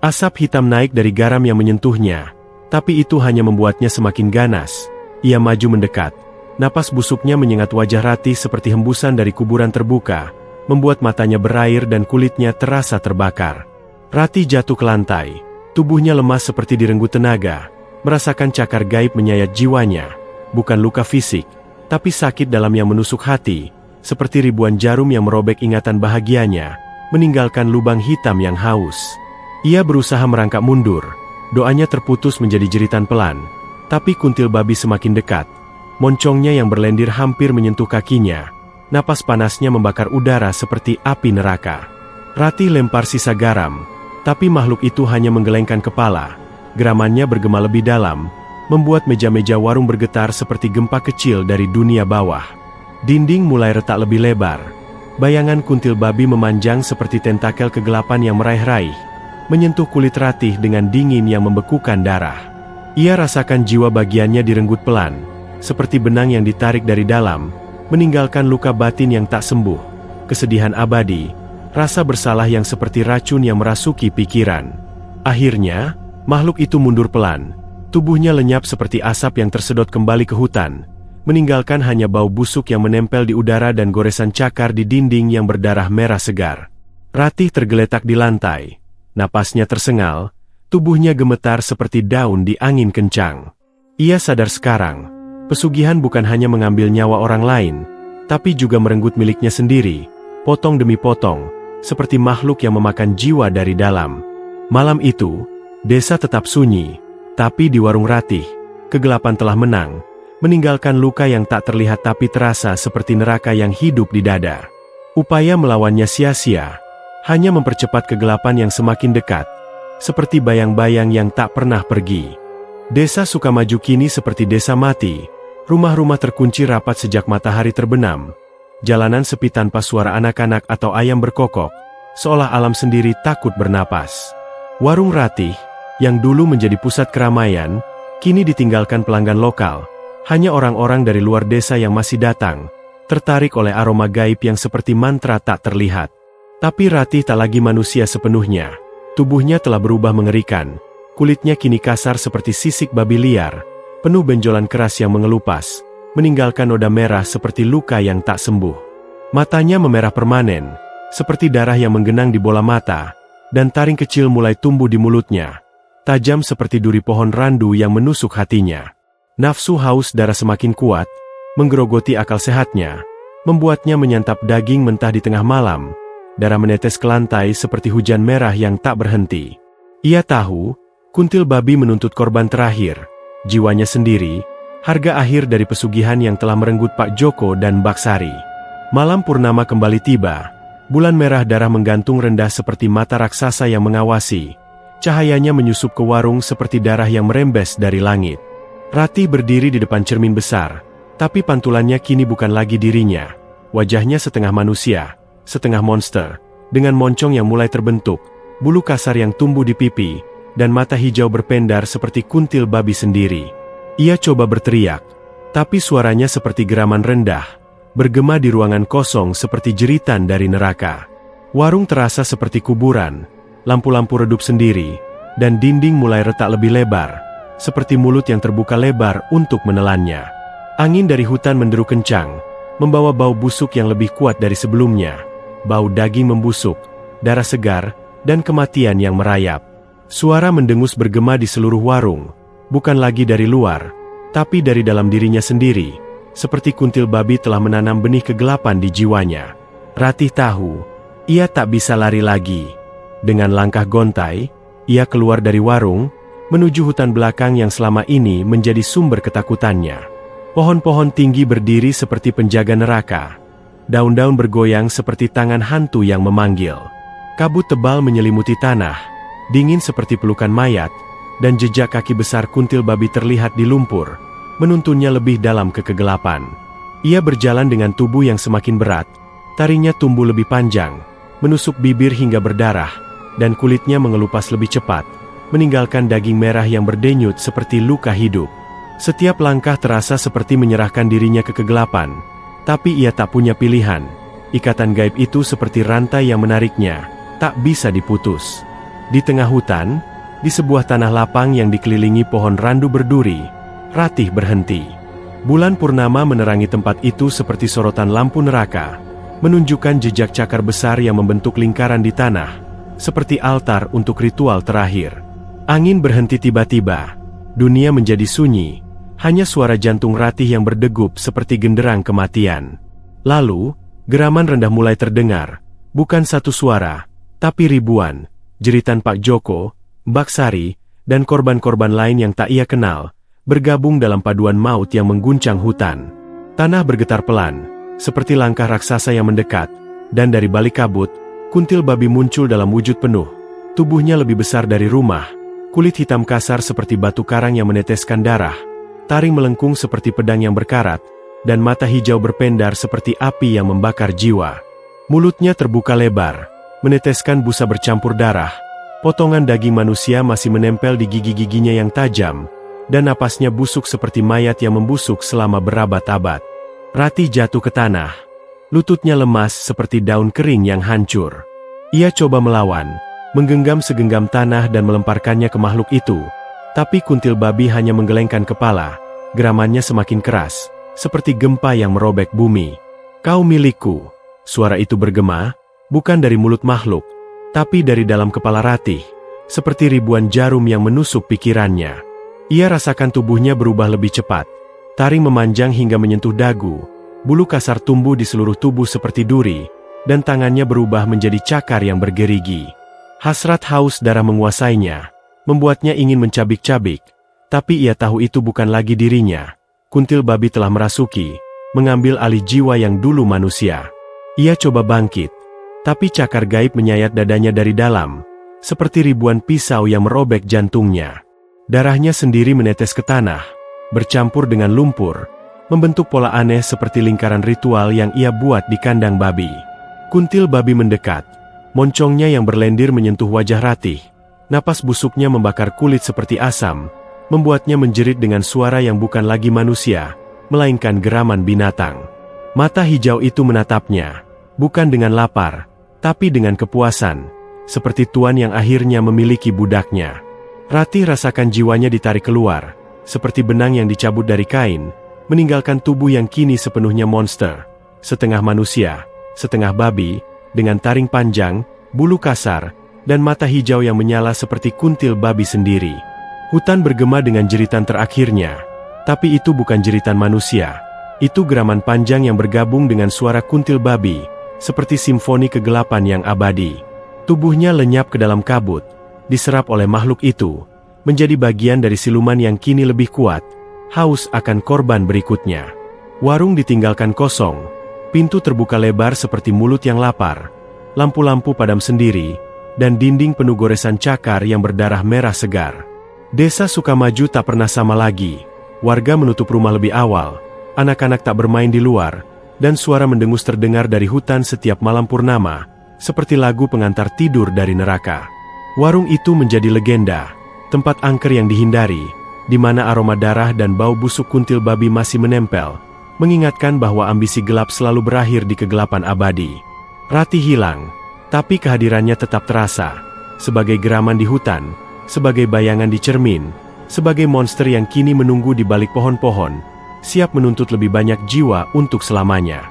Asap hitam naik dari garam yang menyentuhnya, tapi itu hanya membuatnya semakin ganas. Ia maju mendekat. Napas busuknya menyengat wajah Ratih seperti hembusan dari kuburan terbuka, membuat matanya berair dan kulitnya terasa terbakar. Ratih jatuh ke lantai. Tubuhnya lemas seperti direnggut tenaga, merasakan cakar gaib menyayat jiwanya. Bukan luka fisik, tapi sakit dalam yang menusuk hati, seperti ribuan jarum yang merobek ingatan bahagianya, meninggalkan lubang hitam yang haus. Ia berusaha merangkak mundur, doanya terputus menjadi jeritan pelan, tapi kuntil babi semakin dekat. Moncongnya yang berlendir hampir menyentuh kakinya, napas panasnya membakar udara seperti api neraka. Ratih lempar sisa garam, tapi makhluk itu hanya menggelengkan kepala. Geramannya bergema lebih dalam, membuat meja-meja warung bergetar seperti gempa kecil dari dunia bawah. Dinding mulai retak lebih lebar. Bayangan kuntil babi memanjang seperti tentakel kegelapan yang meraih-raih, menyentuh kulit Ratih dengan dingin yang membekukan darah. Ia rasakan jiwa bagiannya direnggut pelan, seperti benang yang ditarik dari dalam, meninggalkan luka batin yang tak sembuh, kesedihan abadi, rasa bersalah yang seperti racun yang merasuki pikiran. Akhirnya, makhluk itu mundur pelan. Tubuhnya lenyap seperti asap yang tersedot kembali ke hutan, meninggalkan hanya bau busuk yang menempel di udara dan goresan cakar di dinding yang berdarah merah segar. Ratih tergeletak di lantai. Napasnya tersengal, tubuhnya gemetar seperti daun di angin kencang. Ia sadar sekarang, pesugihan bukan hanya mengambil nyawa orang lain, tapi juga merenggut miliknya sendiri, potong demi potong, seperti makhluk yang memakan jiwa dari dalam. Malam itu, desa tetap sunyi, tapi di warung Ratih, kegelapan telah menang, meninggalkan luka yang tak terlihat tapi terasa seperti neraka yang hidup di dada. Upaya melawannya sia-sia, hanya mempercepat kegelapan yang semakin dekat, seperti bayang-bayang yang tak pernah pergi. Desa Sukamaju kini seperti desa mati, rumah-rumah terkunci rapat sejak matahari terbenam. Jalanan sepi tanpa suara anak-anak atau ayam berkokok, seolah alam sendiri takut bernapas. Warung Ratih, yang dulu menjadi pusat keramaian, kini ditinggalkan pelanggan lokal. Hanya orang-orang dari luar desa yang masih datang, tertarik oleh aroma gaib yang seperti mantra tak terlihat. Tapi Ratih tak lagi manusia sepenuhnya. Tubuhnya telah berubah mengerikan. Kulitnya kini kasar seperti sisik babi liar, penuh benjolan keras yang mengelupas, meninggalkan noda merah seperti luka yang tak sembuh. Matanya memerah permanen, seperti darah yang menggenang di bola mata, dan taring kecil mulai tumbuh di mulutnya, tajam seperti duri pohon randu yang menusuk hatinya. Nafsu haus darah semakin kuat, menggerogoti akal sehatnya, membuatnya menyantap daging mentah di tengah malam. Darah menetes ke lantai seperti hujan merah yang tak berhenti. Ia tahu, kuntil babi menuntut korban terakhir, jiwanya sendiri, harga akhir dari pesugihan yang telah merenggut Pak Joko dan Baksari. Malam purnama kembali tiba, bulan merah darah menggantung rendah seperti mata raksasa yang mengawasi. Cahayanya menyusup ke warung seperti darah yang merembes dari langit. Ratih berdiri di depan cermin besar, tapi pantulannya kini bukan lagi dirinya. Wajahnya setengah manusia, setengah monster, dengan moncong yang mulai terbentuk, bulu kasar yang tumbuh di pipi, dan mata hijau berpendar seperti kuntil babi sendiri. Ia coba berteriak, tapi suaranya seperti geraman rendah, bergema di ruangan kosong seperti jeritan dari neraka. Warung terasa seperti kuburan, lampu-lampu redup sendiri, dan dinding mulai retak lebih lebar, seperti mulut yang terbuka lebar untuk menelannya. Angin dari hutan menderu kencang, membawa bau busuk yang lebih kuat dari sebelumnya. Bau daging membusuk, darah segar, dan kematian yang merayap. Suara mendengus bergema di seluruh warung, bukan lagi dari luar, tapi dari dalam dirinya sendiri, seperti kuntil babi telah menanam benih kegelapan di jiwanya. Ratih tahu, ia tak bisa lari lagi. Dengan langkah gontai, ia keluar dari warung, menuju hutan belakang yang selama ini menjadi sumber ketakutannya. Pohon-pohon tinggi berdiri seperti penjaga neraka. Daun-daun bergoyang seperti tangan hantu yang memanggil. Kabut tebal menyelimuti tanah, dingin seperti pelukan mayat, dan jejak kaki besar kuntil babi terlihat di lumpur, menuntunnya lebih dalam ke kegelapan. Ia berjalan dengan tubuh yang semakin berat, taringnya tumbuh lebih panjang, menusuk bibir hingga berdarah, dan kulitnya mengelupas lebih cepat, meninggalkan daging merah yang berdenyut seperti luka hidup. Setiap langkah terasa seperti menyerahkan dirinya ke kegelapan, tapi ia tak punya pilihan. Ikatan gaib itu seperti rantai yang menariknya, tak bisa diputus. Di tengah hutan, di sebuah tanah lapang yang dikelilingi pohon randu berduri, Ratih berhenti. Bulan purnama menerangi tempat itu seperti sorotan lampu neraka, menunjukkan jejak cakar besar yang membentuk lingkaran di tanah, seperti altar untuk ritual terakhir. Angin berhenti tiba-tiba, dunia menjadi sunyi, hanya suara jantung Ratih yang berdegup seperti genderang kematian. Lalu, geraman rendah mulai terdengar, bukan satu suara, tapi ribuan, jeritan Pak Joko, Mbak Sari, dan korban-korban lain yang tak ia kenal, bergabung dalam paduan maut yang mengguncang hutan. Tanah bergetar pelan, seperti langkah raksasa yang mendekat, dan dari balik kabut, kuntil babi muncul dalam wujud penuh. Tubuhnya lebih besar dari rumah, kulit hitam kasar seperti batu karang yang meneteskan darah, taring melengkung seperti pedang yang berkarat, dan mata hijau berpendar seperti api yang membakar jiwa. Mulutnya terbuka lebar, meneteskan busa bercampur darah, potongan daging manusia masih menempel di gigi-giginya yang tajam, dan napasnya busuk seperti mayat yang membusuk selama berabad-abad. Ratih jatuh ke tanah, lututnya lemas seperti daun kering yang hancur. Ia coba melawan, menggenggam segenggam tanah dan melemparkannya ke makhluk itu, tapi kuntil babi hanya menggelengkan kepala, geramannya semakin keras, seperti gempa yang merobek bumi. "Kau milikku," suara itu bergema, bukan dari mulut makhluk, tapi dari dalam kepala Ratih, seperti ribuan jarum yang menusuk pikirannya. Ia rasakan tubuhnya berubah lebih cepat, taring memanjang hingga menyentuh dagu, bulu kasar tumbuh di seluruh tubuh seperti duri, dan tangannya berubah menjadi cakar yang bergerigi. Hasrat haus darah menguasainya, membuatnya ingin mencabik-cabik, tapi ia tahu itu bukan lagi dirinya. Kuntil babi telah merasuki, mengambil alih jiwa yang dulu manusia. Ia coba bangkit, tapi cakar gaib menyayat dadanya dari dalam, seperti ribuan pisau yang merobek jantungnya. Darahnya sendiri menetes ke tanah, bercampur dengan lumpur, membentuk pola aneh seperti lingkaran ritual yang ia buat di kandang babi. Kuntil babi mendekat, moncongnya yang berlendir menyentuh wajah Ratih. Napas busuknya membakar kulit seperti asam, membuatnya menjerit dengan suara yang bukan lagi manusia, melainkan geraman binatang. Mata hijau itu menatapnya, bukan dengan lapar, tapi dengan kepuasan, seperti tuan yang akhirnya memiliki budaknya. Ratih rasakan jiwanya ditarik keluar, seperti benang yang dicabut dari kain, meninggalkan tubuh yang kini sepenuhnya monster, setengah manusia, setengah babi, dengan taring panjang, bulu kasar, dan mata hijau yang menyala seperti kuntil babi sendiri. Hutan bergema dengan jeritan terakhirnya, tapi itu bukan jeritan manusia. Itu geraman panjang yang bergabung dengan suara kuntil babi, seperti simfoni kegelapan yang abadi. Tubuhnya lenyap ke dalam kabut, diserap oleh makhluk itu, menjadi bagian dari siluman yang kini lebih kuat, haus akan korban berikutnya. Warung ditinggalkan kosong, pintu terbuka lebar seperti mulut yang lapar, lampu-lampu padam sendiri, dan dinding penuh goresan cakar yang berdarah merah segar. Desa Sukamaju tak pernah sama lagi. Warga menutup rumah lebih awal, anak-anak tak bermain di luar, dan suara mendengus terdengar dari hutan setiap malam purnama, seperti lagu pengantar tidur dari neraka. Warung itu menjadi legenda, tempat angker yang dihindari, di mana aroma darah dan bau busuk kuntil babi masih menempel, mengingatkan bahwa ambisi gelap selalu berakhir di kegelapan abadi. Rati hilang, tapi kehadirannya tetap terasa, sebagai geraman di hutan, sebagai bayangan di cermin, sebagai monster yang kini menunggu di balik pohon-pohon, siap menuntut lebih banyak jiwa untuk selamanya.